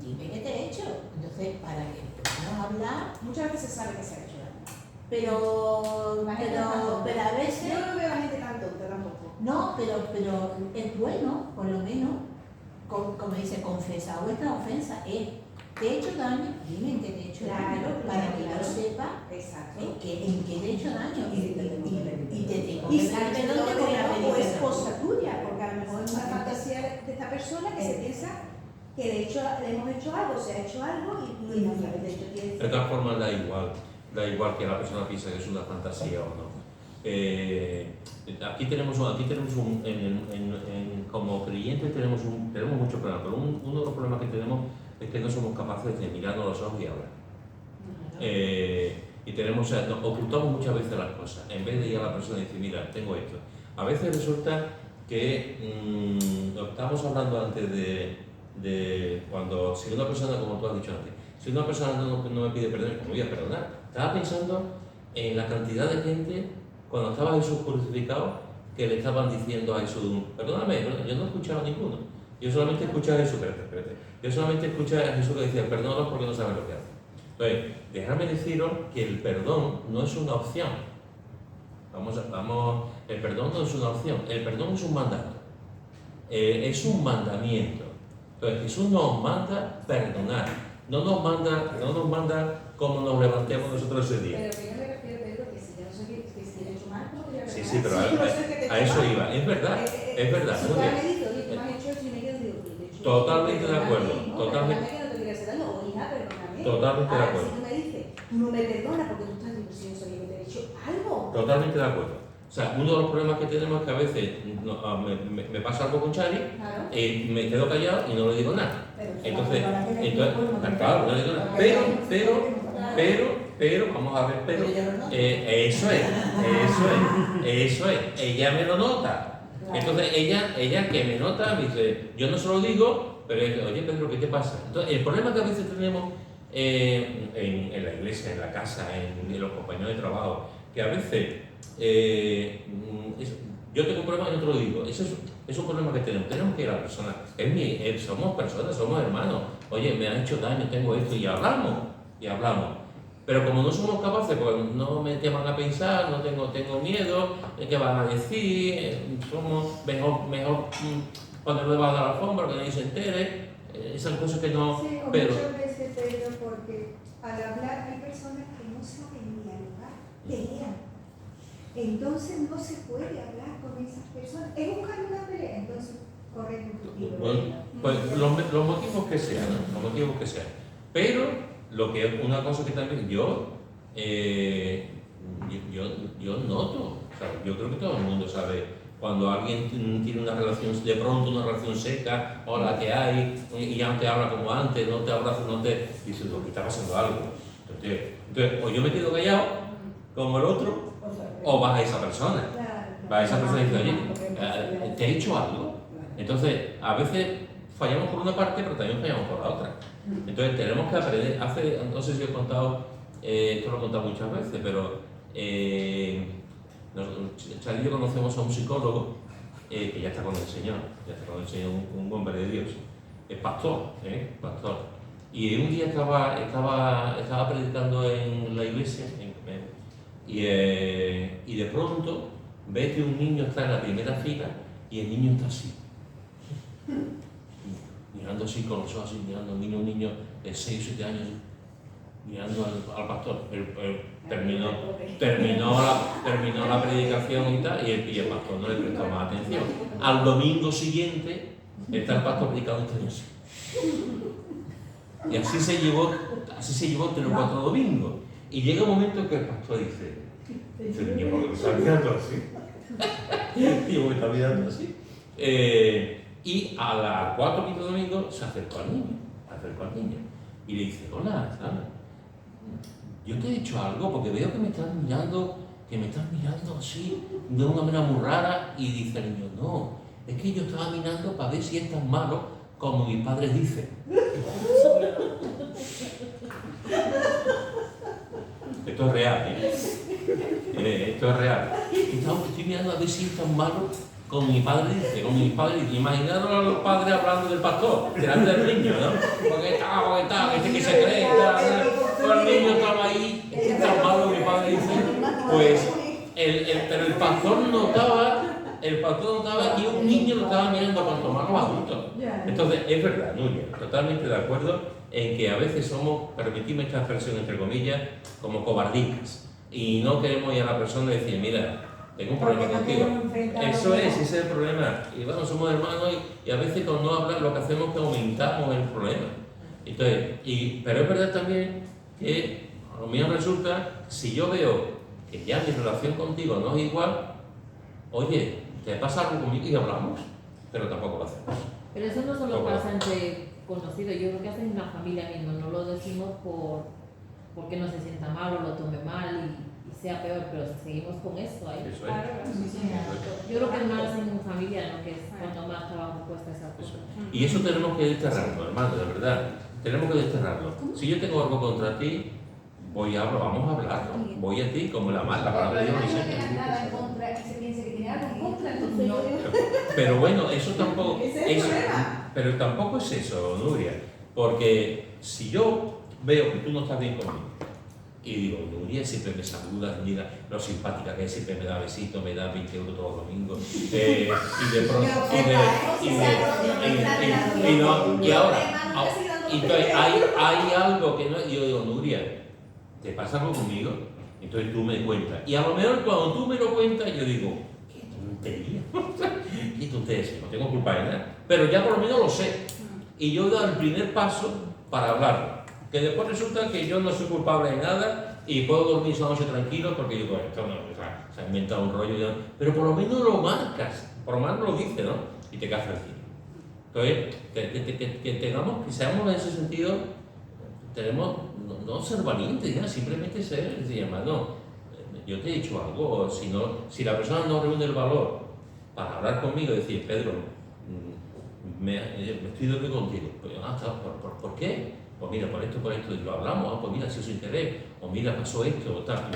dime qué te he hecho. Entonces, para que podamos hablar, Muchas veces se sabe que se ha hecho daño. pero La gente es tan tonta. a veces... Yo no veo a la gente tan tonta tampoco. No, pero es bueno, por lo menos, como dice, confesar vuestra ofensa es, te he hecho daño, dime en qué te he hecho daño, Claro, para que claro. yo sepa Exacto. en qué te he hecho daño y te tengo Y que si pedir el perdón, te voy a pedir o es perdón. cosa tuya, porque a lo mejor es una fantasía de esta persona que se piensa que de hecho le hemos hecho algo, se ha hecho algo y no, de hecho tiene. De todas formas, da igual que la persona piense que es una fantasía o no. Aquí tenemos como creyentes tenemos muchos problemas, pero uno de los problemas que tenemos es que no somos capaces de mirarnos a los ojos y hablar. Y tenemos, o sea, ocultamos muchas veces las cosas, en vez de ir a la persona y decir, mira, tengo esto. A veces resulta que estamos hablando antes de cuando, si una persona, como tú has dicho antes, si una persona no me pide perdón, ¿cómo voy a perdonar? Estaba pensando en la cantidad de gente, cuando estaba Jesús crucificado, que le estaban diciendo a Jesús, perdóname, yo no he escuchado a ninguno. Yo solamente escuché a Jesús, espérate. Yo solamente escuché a Jesús que decía, perdónalos porque no saben lo que hacen. Entonces, dejadme deciros que el perdón no es una opción. El perdón no es una opción, el perdón es un mandato. Es un mandamiento. Entonces, Jesús nos manda perdonar. No nos manda cómo nos levantemos nosotros ese día. Pero que yo me refiero, Pedro, que si yo no sé que si he hecho mal, ¿cómo voy a Sí, perdonar? pero Si yo no sé que te he a hecho eso mal. iba. Es verdad, es verdad. Si Muy tú bien. me dices, oye, tú me has hecho esto y me quedo, digo, de hecho, Totalmente de perdóname, acuerdo, ¿no? totalmente. Perdóname que no te quería hacer daño, o hija, perdóname. Totalmente de Ahora, acuerdo. si tú me dices, tú no me perdonas porque tú estás diciendo, si yo sabía que te he hecho algo. Totalmente de acuerdo. O sea, uno de los problemas que tenemos es que a veces me pasa algo con Chari, Claro. me quedo callado y no le digo nada. Entonces, claro, no le digo nada. Pero, vamos a ver, pero, eso es, ella me lo nota. Entonces, ella que me nota, me dice, yo no se lo digo, pero ella, oye Pedro, ¿qué te pasa? Entonces, el problema que a veces tenemos en la iglesia, en la casa, en los compañeros de trabajo, que a veces yo tengo un problema y no te lo digo. Eso es un problema que tenemos que ir a la persona. Somos personas, somos hermanos. Oye, me han hecho daño, tengo esto, y hablamos. Pero como no somos capaces, pues no me llaman a pensar, no tengo miedo, ¿qué van a decir? Somos mejor ponerlo debajo de la alfombra, que nadie se entere. Esas cosas que no. Sí, o pero muchas veces, Pedro, porque al hablar hay personas que no saben dialogar, pelean. Entonces no se puede hablar con esas personas. Es buscar una pelea, entonces corre un poquito. Bueno, pues los motivos que sean, ¿no? Los motivos que sean. Pero lo que es una cosa que también yo noto, o sea, yo creo que todo el mundo sabe cuando alguien tiene una relación, de pronto una relación seca, o la que hay, y ya no te habla como antes, no te abraza, no te dices, aquí está pasando algo. Entonces, o yo me quedo callado, como el otro, o vas a esa persona. Vas a esa persona y dices, oye, ¿te he hecho algo? Entonces, a veces fallamos por una parte, pero también fallamos por la otra. Entonces, tenemos que aprender. No sé si he contado, esto lo he contado muchas veces, pero Charly y yo conocemos a un psicólogo que ya está con el Señor, un hombre de Dios. Es pastor. Y un día estaba predicando en la iglesia, y de pronto ve que un niño está en la primera fila y el niño está así. Mirando así con los ojos así, mirando al niño, un niño de 6 o 7 años, mirando al pastor. Terminó la predicación y tal, y el pastor no le prestó más atención. Al domingo siguiente está el pastor predicando este así. Y así se llevó 3 o 4 domingos. Y llega un momento en que el pastor dice, niño, ¿por qué me está mirando así? Digo, me está mirando así. Y a las 4 o 5 domingos se acercó al niño. Y le dice, hola, ¿sabes? Yo te he dicho algo porque veo que me estás mirando así, de una manera muy rara. Y dice el niño, no, es que yo estaba mirando para ver si es tan malo como mi padre dice. Esto es real, esto es real. Estoy mirando a ver si es tan malo como mi padre dice, Imaginaros a los padres hablando del pastor, delante del niño, ¿no? Porque está, que se cree, pues el niño estaba ahí, es tan malo que mi padre dice. Pues, pero el pastor notaba el pastor notaba y un niño lo estaba mirando cuanto más los adultos. Entonces, es verdad, Nuria, totalmente de acuerdo en que a veces somos, permitidme esta expresión entre comillas, como cobardicas. Y no queremos ir a la persona y decir, mira, tengo un problema contigo. Eso es, ese es el problema. Y bueno, somos hermanos y a veces con no hablar lo que hacemos es que aumentamos el problema. Entonces, pero es verdad también que a lo mío resulta, si yo veo que ya mi relación contigo no es igual, oye, te pasa algo conmigo y hablamos, pero tampoco lo hacemos. Pero eso no solo pasa entre conocidos, yo creo que hasta en la familia misma, no lo decimos porque no se sienta mal o lo tome mal y sea peor, pero seguimos con eso ahí. Eso es. Yo creo que es más en familia, ¿no? Que es cuando más trabajo cuesta esa cosa. Y eso tenemos que desterrarlo, hermano, de verdad. Tenemos que desterrarlo. Si yo tengo algo contra ti, vamos a hablarlo. Voy a ti como la palabra de Dios no dice. tengas nada en contra y se piense que tiene algo en contra, entonces yo digo, Pero bueno, eso tampoco. ese es el problema. Pero tampoco es eso, Nuria. Porque si yo veo que tú no estás bien conmigo y digo, Nuria siempre me saluda, mira lo simpática que es, siempre me da besitos, me da 20 euros todos los domingos. Y de pronto. Y ahora. Entonces hay algo que no. Y yo digo, Nuria, ¿te pasa algo conmigo? Entonces tú me cuentas. Y a lo mejor cuando tú me lo cuentas, yo digo, qué tontería. Qué tontería, no tengo culpa de nada. Pero ya por lo menos lo sé. Y yo doy el primer paso para hablarlo. Que después resulta que yo no soy culpable de nada y puedo dormir esa noche tranquilo porque digo, esto no, se ha inventado un rollo. Pero por lo menos lo marcas, por lo menos lo dices, ¿no? Y te quedas tranquilo. Entonces, que seamos en ese sentido, tenemos no ser valientes, ya, simplemente ser, decir, hermano, yo te he dicho algo, si la persona no reúne el valor para hablar conmigo y decir, Pedro, me estoy de acuerdo contigo, pues, ¿por qué? Pues mira, por esto, y lo hablamos, pues mira, si es su interés, o mira, pasó esto, tal,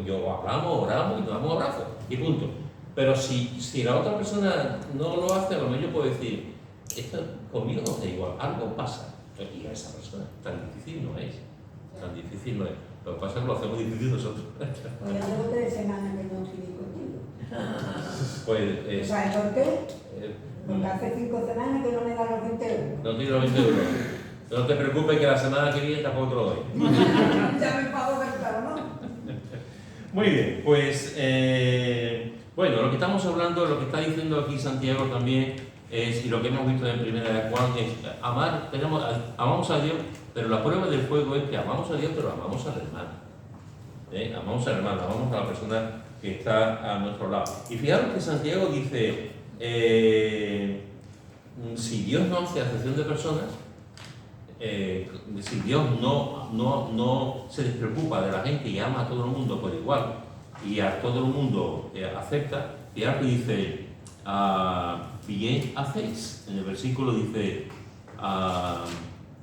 yo hablamos, oramos y nos damos abrazos, y punto. Pero si la otra persona no lo hace, a lo mejor yo puedo decir, esto conmigo no está igual, algo pasa. Y a esa persona, tan difícil no es. Tan difícil no es. Lo que pasa es que lo hacemos difícil nosotros. Pues yo llevo 3 semanas que no estoy contigo. Pues ¿Sabes por qué? Porque hace 5 semanas que no me da los 20 euros. no tiro los 20 euros. No te preocupes que la semana que viene tampoco te lo doy. Ya me pago verdad, ¿no? Muy bien, pues bueno, lo que estamos hablando, lo que está diciendo aquí Santiago también es, y lo que hemos visto en primera de Juan, es amar, amamos a Dios, pero la prueba del fuego es que amamos a Dios, pero amamos al hermano. Amamos al hermano, amamos a la persona que está a nuestro lado. Y fijaros que Santiago dice, si Dios no hace acepción de personas, si Dios no se despreocupa de la gente y ama a todo el mundo por igual y a todo el mundo acepta, fijaros que dice, bien hacéis. En el versículo dice,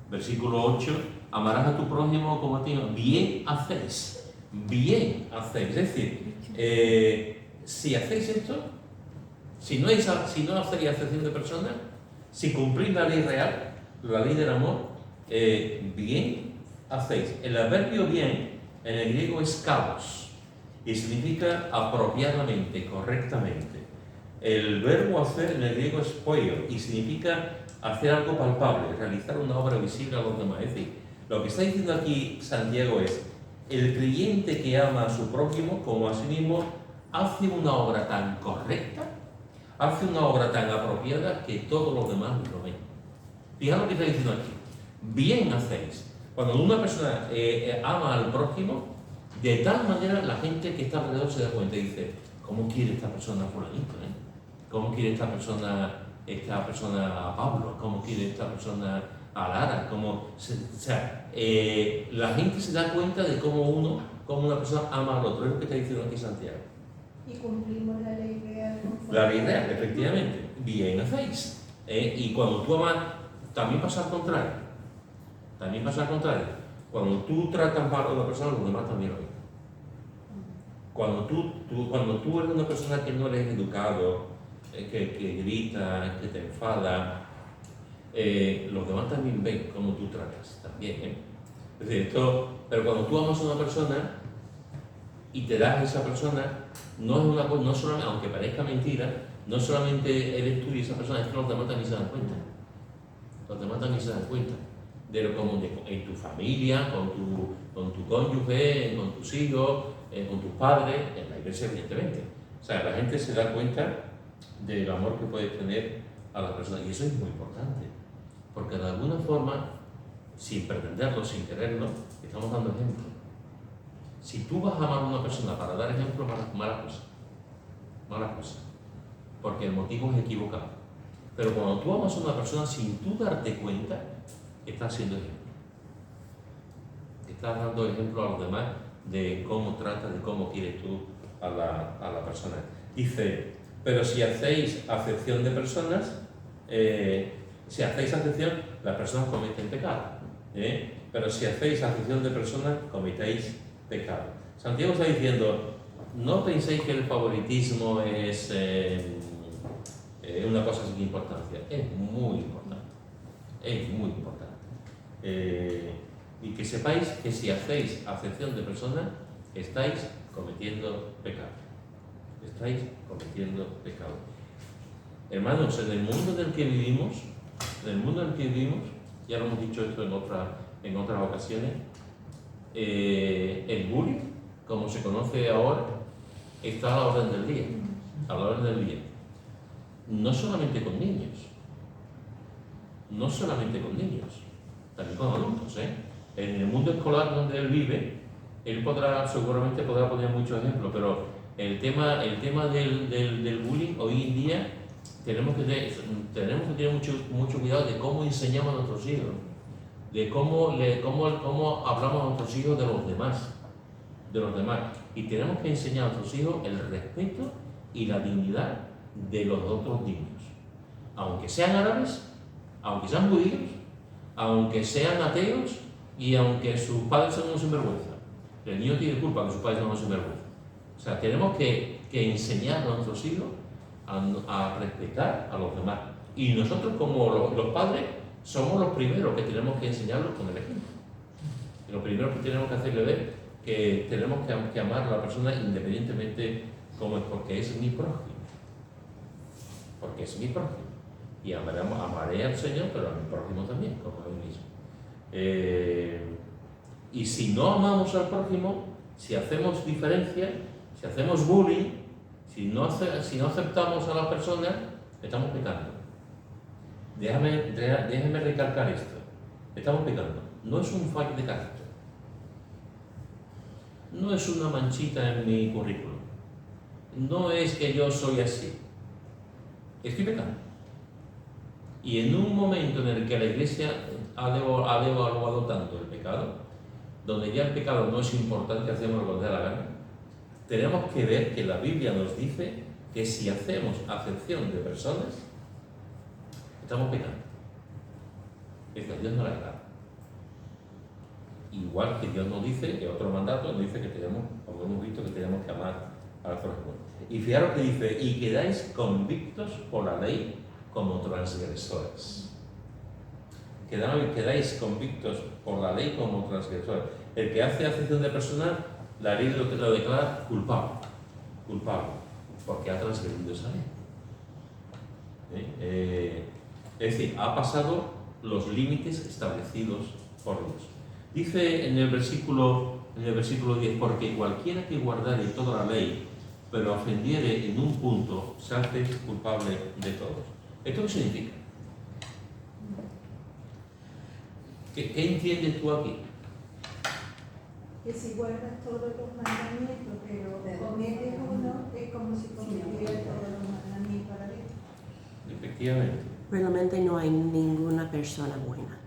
versículo 8, amarás a tu prójimo como a ti. Bien hacéis. Bien hacéis. Es decir, si hacéis esto, si no hacéis acepción de personas, si cumplís la ley real, la ley del amor, bien hacéis. El adverbio bien en el griego es kalos y significa apropiadamente, correctamente. El verbo hacer en el griego es poio y significa hacer algo palpable, realizar una obra visible a los demás. Es decir, lo que está diciendo aquí Santiago es, el creyente que ama a su prójimo como a sí mismo hace una obra tan correcta, hace una obra tan apropiada que todos los demás lo ven. Fijaos lo que está diciendo aquí. Bien hacéis. Cuando una persona ama al prójimo, de tal manera la gente que está alrededor se da cuenta y dice, ¿cómo quiere esta persona a fulanito? ¿Cómo quiere esta persona a Pablo? ¿Cómo quiere esta persona a Lara? La gente se da cuenta de cómo una persona ama al otro. Es lo que está diciendo aquí Santiago. Y cumplimos la ley real. La ley real, efectivamente. Bien hacéis. Y cuando tú amas, también pasa al contrario. También pasa al contrario. Cuando tú tratas mal a una persona, los demás también lo ven. Cuando tú eres una persona que no eres educado, que grita, que te enfada, los demás también ven cómo tú tratas, también. Es decir, pero cuando tú amas a una persona y te das a esa persona, no es una cosa, no solamente, aunque parezca mentira, no solamente eres tú y esa persona, es que los demás también se dan cuenta. Los demás también se dan cuenta de lo común en tu familia, con tu cónyuge, con tus hijos, con tus padres, en la iglesia evidentemente. O sea, la gente se da cuenta del amor que puedes tener a las personas y eso es muy importante, porque de alguna forma, sin pretenderlo, sin quererlo, estamos dando ejemplo. Si tú vas a amar a una persona para dar ejemplo, mala cosa, porque el motivo es equivocado. Pero cuando tú amas a una persona sin tú darte cuenta, estás siendo ejemplo. Estás dando ejemplo a los demás de cómo tratas, de cómo quieres tú a la persona. Dice, pero si hacéis acepción de personas, las personas cometen pecado. Pero si hacéis acepción de personas, cometéis pecado. Santiago está diciendo, no penséis que el favoritismo es una cosa sin importancia. Es muy importante. Es muy importante. Y que sepáis que si hacéis acepción de personas, estáis cometiendo pecado. Estáis cometiendo pecado. Hermanos, en el mundo en el que vivimos, ya lo hemos dicho esto en otras ocasiones, el bullying, como se conoce ahora, está a la orden del día. A la orden del día. No solamente con niños. No solamente con niños. También con adultos, En el mundo escolar donde él vive, él seguramente podrá poner muchos ejemplos, pero el tema del bullying hoy en día tenemos que tener mucho cuidado de cómo enseñamos a nuestros hijos, de cómo hablamos a nuestros hijos de los demás. Y tenemos que enseñar a nuestros hijos el respeto y la dignidad de los otros niños, aunque sean árabes, aunque sean judíos, aunque sean ateos y aunque sus padres sean unos sinvergüenza. El niño tiene culpa que sus padres sean unos sinvergüenza. O sea, tenemos que enseñar a nuestros hijos a respetar a los demás. Y nosotros, como los padres, somos los primeros que tenemos que enseñarlos con el ejemplo. Y lo primero que tenemos que hacerle ver que tenemos que amar a la persona independientemente como es, porque es mi prójimo. Porque es mi prójimo. Y amaré al Señor, pero a mi prójimo también, como a mí mismo. Y si no amamos al prójimo, si hacemos diferencia, si hacemos bullying, si no aceptamos a la persona, estamos pecando. Déjeme recalcar esto. Estamos pecando. No es un fallo de carácter. No es una manchita en mi currículum. No es que yo soy así. Estoy pecando. Y en un momento en el que la Iglesia ha devaluado tanto el pecado, donde ya el pecado no es importante, hacemos lo que nos da la gana, tenemos que ver que la Biblia nos dice que si hacemos acepción de personas, estamos pecando. Es que a Dios no le agrada. Igual que Dios nos dice, que otro mandato nos dice que tenemos, como hemos visto, que tenemos que amar a los prójimos. Y fijaros que dice, y quedáis convictos por la ley como transgresores. Quedáis convictos por la ley como transgresores. El que hace acepción de personas, la ley lo declara culpable, porque ha transgredido esa ley. Es decir, ha pasado los límites establecidos por Dios. Dice en el versículo 10, porque cualquiera que guardare toda la ley, pero ofendiere en un punto, se hace culpable de todos. ¿Esto qué significa? ¿Qué entiendes tú aquí? Que si guardas todos los mandamientos, pero cometes uno, es como si cometieras todos los mandamientos a la vez. Efectivamente. Realmente no hay ninguna persona buena.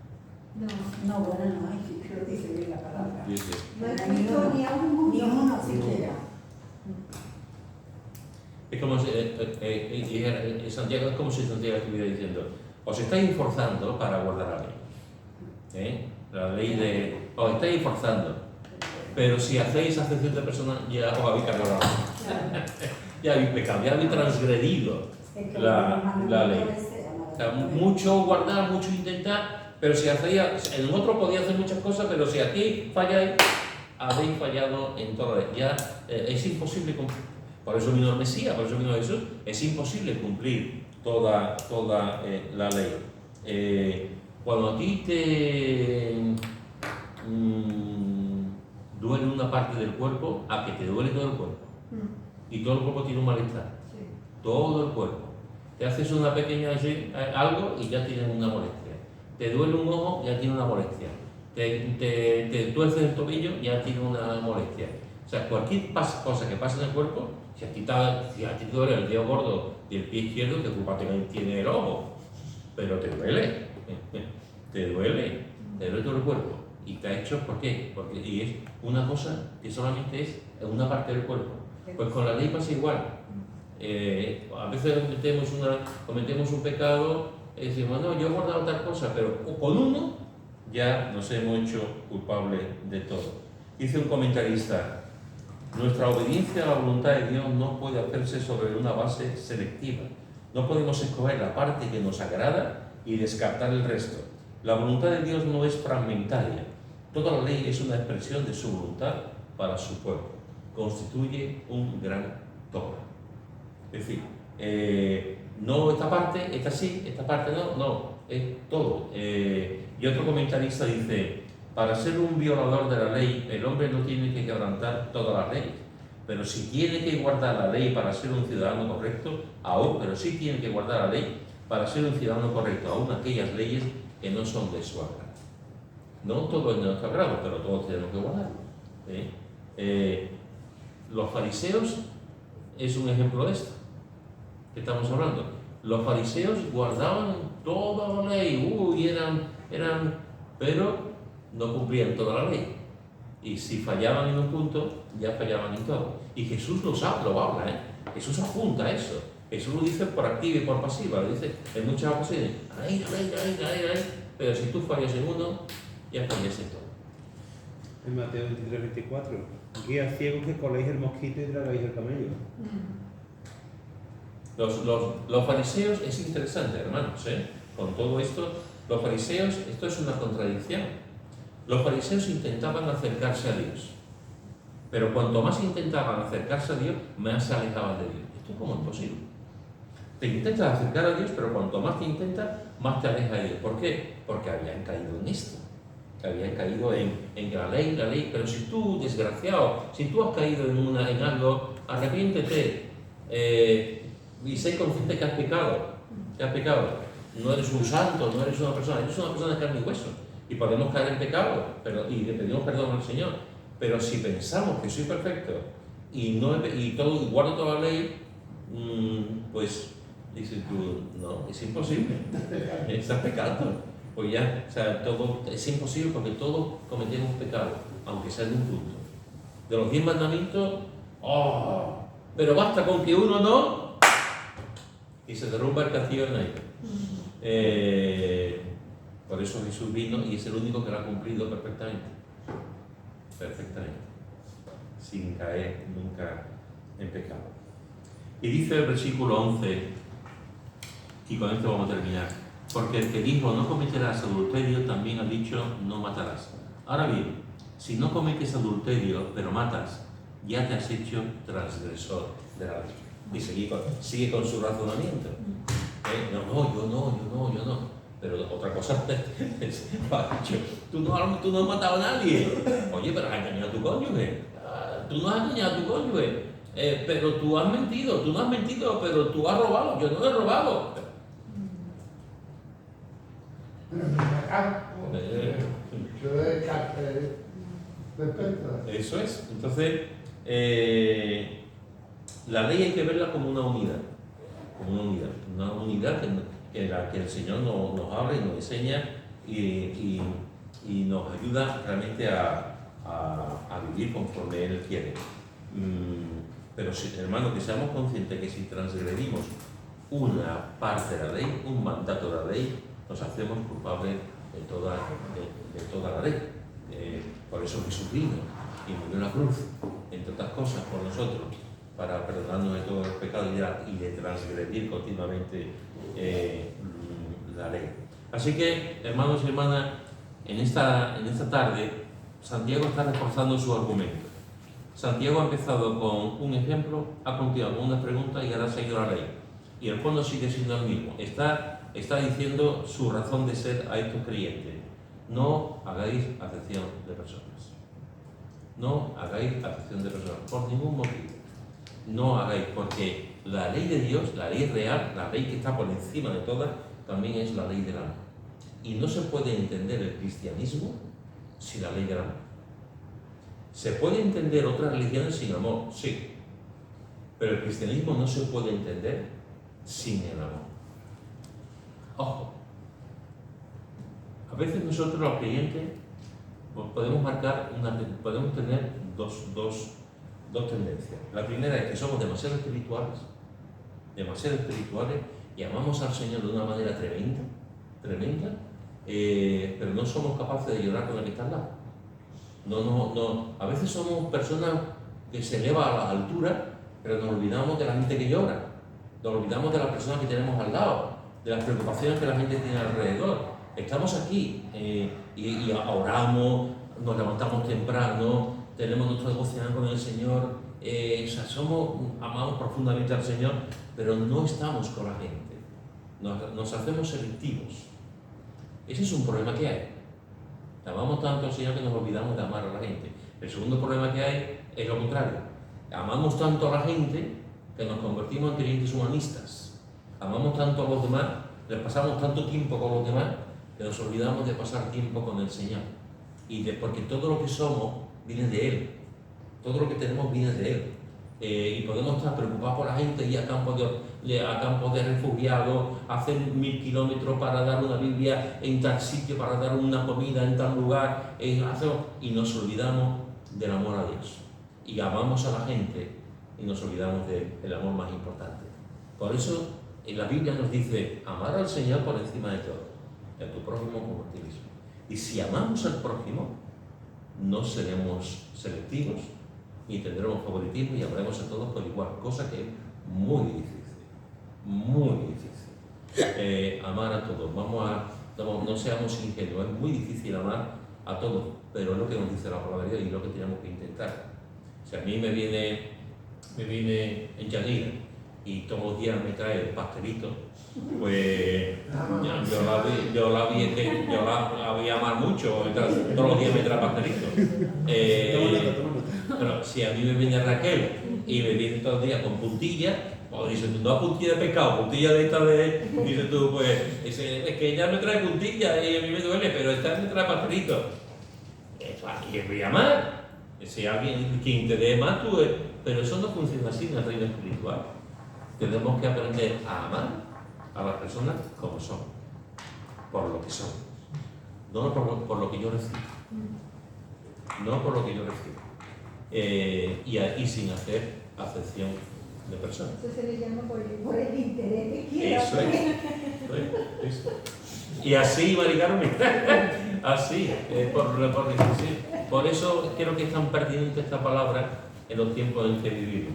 No, bueno, no hay, creo que dice bien la palabra. Dice, No he escrito ni a Ni uno siquiera. es como si Santiago, es como si Santiago estuviera diciendo, os estáis esforzando para guardar la ley. La ley de, os estáis esforzando, pero si hacéis acepción de personas, ya os habéis cargado. Ya habéis pecado, ya habéis transgredido la ley. O sea, mucho guardar, mucho intentar, pero si hacéis, el otro podía hacer muchas cosas, pero si aquí falláis, habéis fallado en todo. Ya es imposible Por eso vino el Mesías, por eso vino Jesús. Es imposible cumplir toda la ley. Cuando a ti te duele una parte del cuerpo, a que te duele todo el cuerpo. Y todo el cuerpo tiene un malestar. Sí. Todo el cuerpo. Te haces una pequeña algo y ya tienes una molestia. Te duele un ojo, ya tienes una molestia. Te tuerces el tobillo, ya tienes una molestia. O sea, cualquier cosa que pase en el cuerpo, si a ti te duele el dedo gordo del pie izquierdo, ¿qué culpa tiene el ojo? Pero te duele. Te duele todo el cuerpo. ¿Y te ha hecho por qué? Y es una cosa que solamente es una parte del cuerpo. Pues con la ley pasa igual. A veces cometemos un pecado y decimos, no, yo he guardado tal cosa, pero con uno ya nos hemos hecho culpables de todo. Dice un comentarista, nuestra obediencia a la voluntad de Dios no puede hacerse sobre una base selectiva. No podemos escoger la parte que nos agrada y descartar el resto. La voluntad de Dios no es fragmentaria. Toda la ley es una expresión de su voluntad para su pueblo. Constituye un gran todo. Es decir, no esta parte, esta sí, esta parte no, es todo. Y otro comentarista dice, para ser un violador de la ley, el hombre no tiene que quebrantar todas las leyes, pero si tiene que guardar la ley para ser un ciudadano correcto, pero sí tiene que guardar la ley para ser un ciudadano correcto, aún aquellas leyes que no son de su agrado. No todo es de nuestro agrado, pero todos tenemos que guardarlo. Los fariseos es un ejemplo de esto que estamos hablando. Los fariseos guardaban toda la ley, pero no cumplían toda la ley. Y si fallaban en un punto, ya fallaban en todo. Y Jesús lo habla, Jesús apunta a eso. Jesús lo dice por activa y por pasiva, lo dice en muchas ocasiones, ay, pero si tú fallas en uno, ya fallas en todo. En Mateo 23-24, guía ciegos que coléis el mosquito y tragáis el camello. Los fariseos es interesante, hermanos, con todo esto, los fariseos, esto es una contradicción. Los fariseos intentaban acercarse a Dios, pero cuanto más intentaban acercarse a Dios, más se alejaban de Dios. Esto es como imposible. Te intentas acercar a Dios, pero cuanto más te intentas, más te alejas de Dios. ¿Por qué? Porque habían caído en esto. Habían caído en la ley, pero si tú, desgraciado, si tú has caído en algo, arrepiéntete y sé consciente que has pecado, No eres un santo, no eres una persona de carne y hueso. Y podemos caer en pecado, y le pedimos perdón al Señor. Pero si pensamos que soy perfecto y guardo toda la ley, pues dices tú, no, es imposible. Estás pecando. Pues ya, o sea, todo es imposible porque todos cometemos pecado, aunque sea de un punto. De los 10 mandamientos, pero basta con que uno no, y se derrumba el castillo en ahí. Por eso Jesús vino y es el único que lo ha cumplido perfectamente, sin caer nunca en pecado. Y dice el versículo 11, y con esto vamos a terminar, porque el que dijo no cometerás adulterio también ha dicho no matarás. Ahora bien, si no cometes adulterio pero matas, ya te has hecho transgresor de la ley. Y sigue con su razonamiento. Yo no. Pero otra cosa es, tú no has matado a nadie. Oye, pero has engañado a tu cónyuge. Tú no has engañado a tu cónyuge. Pero tú has mentido. Tú no has mentido, pero tú has robado. Yo no he robado. Eso es. Entonces, la ley hay que verla como una unidad. Una unidad en la que el Señor nos habla y nos enseña y nos ayuda realmente a vivir conforme Él quiere. Pero, hermano, que seamos conscientes que si transgredimos una parte de la ley, un mandato de la ley, nos hacemos culpables de toda la ley. Por eso Jesús vino y murió en la cruz, entre otras cosas, por nosotros, para perdonarnos de todos los pecados y de transgredir continuamente la ley. Así que, hermanos y hermanas, en esta tarde, Santiago está reforzando su argumento. Santiago ha empezado con un ejemplo, ha continuado con una pregunta y ahora se ha ido a la ley. Y el fondo sigue siendo el mismo. Está diciendo su razón de ser a estos creyentes. No hagáis acepción de personas. No hagáis acepción de personas, por ningún motivo. No hagáis, porque la ley de Dios, la ley real, la ley que está por encima de todas, también es la ley del amor. Y no se puede entender el cristianismo sin la ley del amor. Se puede entender otras religiones sin amor, sí, pero el cristianismo no se puede entender sin el amor. Ojo, a veces nosotros los creyentes podemos tener dos tendencias. La primera es que somos demasiado espirituales y amamos al Señor de una manera tremenda, pero no somos capaces de llorar con el que está al lado. No. A veces somos personas que se elevan a la altura, pero nos olvidamos de la gente que llora, nos olvidamos de las personas que tenemos al lado, de las preocupaciones que la gente tiene alrededor. Estamos aquí y oramos, nos levantamos temprano, tenemos nuestro devocional con el Señor, amamos profundamente al Señor, pero no estamos con la gente, nos hacemos selectivos. Ese es un problema que hay. Amamos tanto al Señor que nos olvidamos de amar a la gente. El segundo problema que hay es lo contrario. Amamos tanto a la gente que nos convertimos en creyentes humanistas. Amamos tanto a los demás, les pasamos tanto tiempo con los demás, que nos olvidamos de pasar tiempo con el Señor. Porque todo lo que somos viene de Él. Todo lo que tenemos viene de Él. Y podemos estar preocupados por la gente, ir a campos de refugiados, hacer 1000 kilómetros para dar una Biblia en tal sitio, para dar una comida en tal lugar, y nos olvidamos del amor a Dios. Y amamos a la gente y nos olvidamos del amor más importante. Por eso en la Biblia nos dice amar al Señor por encima de todo, y a tu prójimo como a ti mismo. Y si amamos al prójimo, no seremos selectivos, ni tendremos favoritismo y amaremos a todos por igual, cosa que es muy difícil. Amar a todos, no seamos ingenuos, es muy difícil amar a todos, pero es lo que nos dice la palabra de Dios y es lo que tenemos que intentar. Si a mí me viene en Yanira y todos los días me trae el pastelito, pues yo la voy a amar mucho, todos los días me trae pastelito. Pero si a mí me viene Raquel y me viene todos los días con puntillas, pues dices tú, no puntilla de pescado, puntilla de esta de... Dices tú, pues, es que ella me trae puntillas y a mí me duele, pero esta me trae pastelito. ¿A quién voy a amar? Si alguien quien te dé más, tú... Pero eso no funciona así en el reino espiritual. Tenemos que aprender a amar a las personas como son, por lo que son, no por lo que yo recibo. No por lo que yo recibo. Y sin hacer acepción de personas. Eso se le llama por el interés que quiera. Eso es. Y así, Mari Carmen, así, por eso creo que es tan pertinente esta palabra en los tiempos en que vivimos.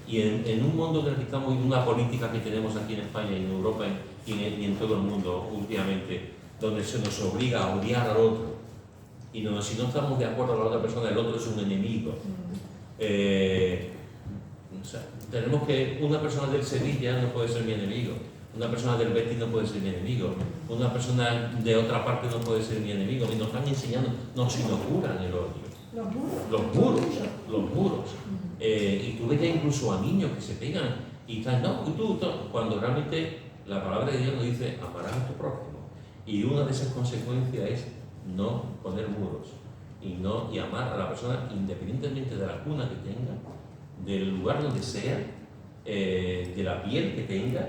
Y en un mundo en el que estamos, en una política que tenemos aquí en España y en Europa y en todo el mundo últimamente, donde se nos obliga a odiar al otro, y si no estamos de acuerdo con la otra persona, el otro es un enemigo. Tenemos que, una persona del Sevilla no puede ser mi enemigo, una persona del Betis no puede ser mi enemigo, una persona de otra parte no puede ser mi enemigo. Y nos están enseñando, nos inauguran el odio. Los muros. Y tú ves ya incluso a niños que se pegan y tal, cuando realmente la palabra de Dios nos dice amarás a tu prójimo. Y una de esas consecuencias es no poner muros y amar a la persona independientemente de la cuna que tenga, del lugar donde sea, de la piel que tenga,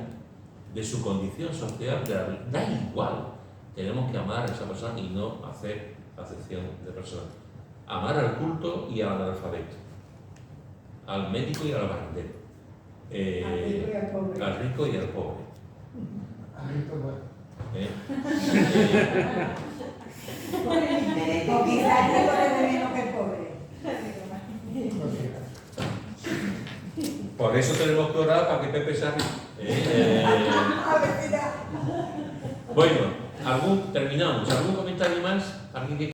de su condición social, da igual. Tenemos que amar a esa persona y no hacer acepción de personas. Amar al culto y al analfabeto, al médico y al barrendero, al rico y al pobre. O quizás el rico le dé menos que el pobre. Por eso tenemos que orar para que Pepe sea rico. Bueno, terminamos. ¿Algún comentario más? ¿Alguien que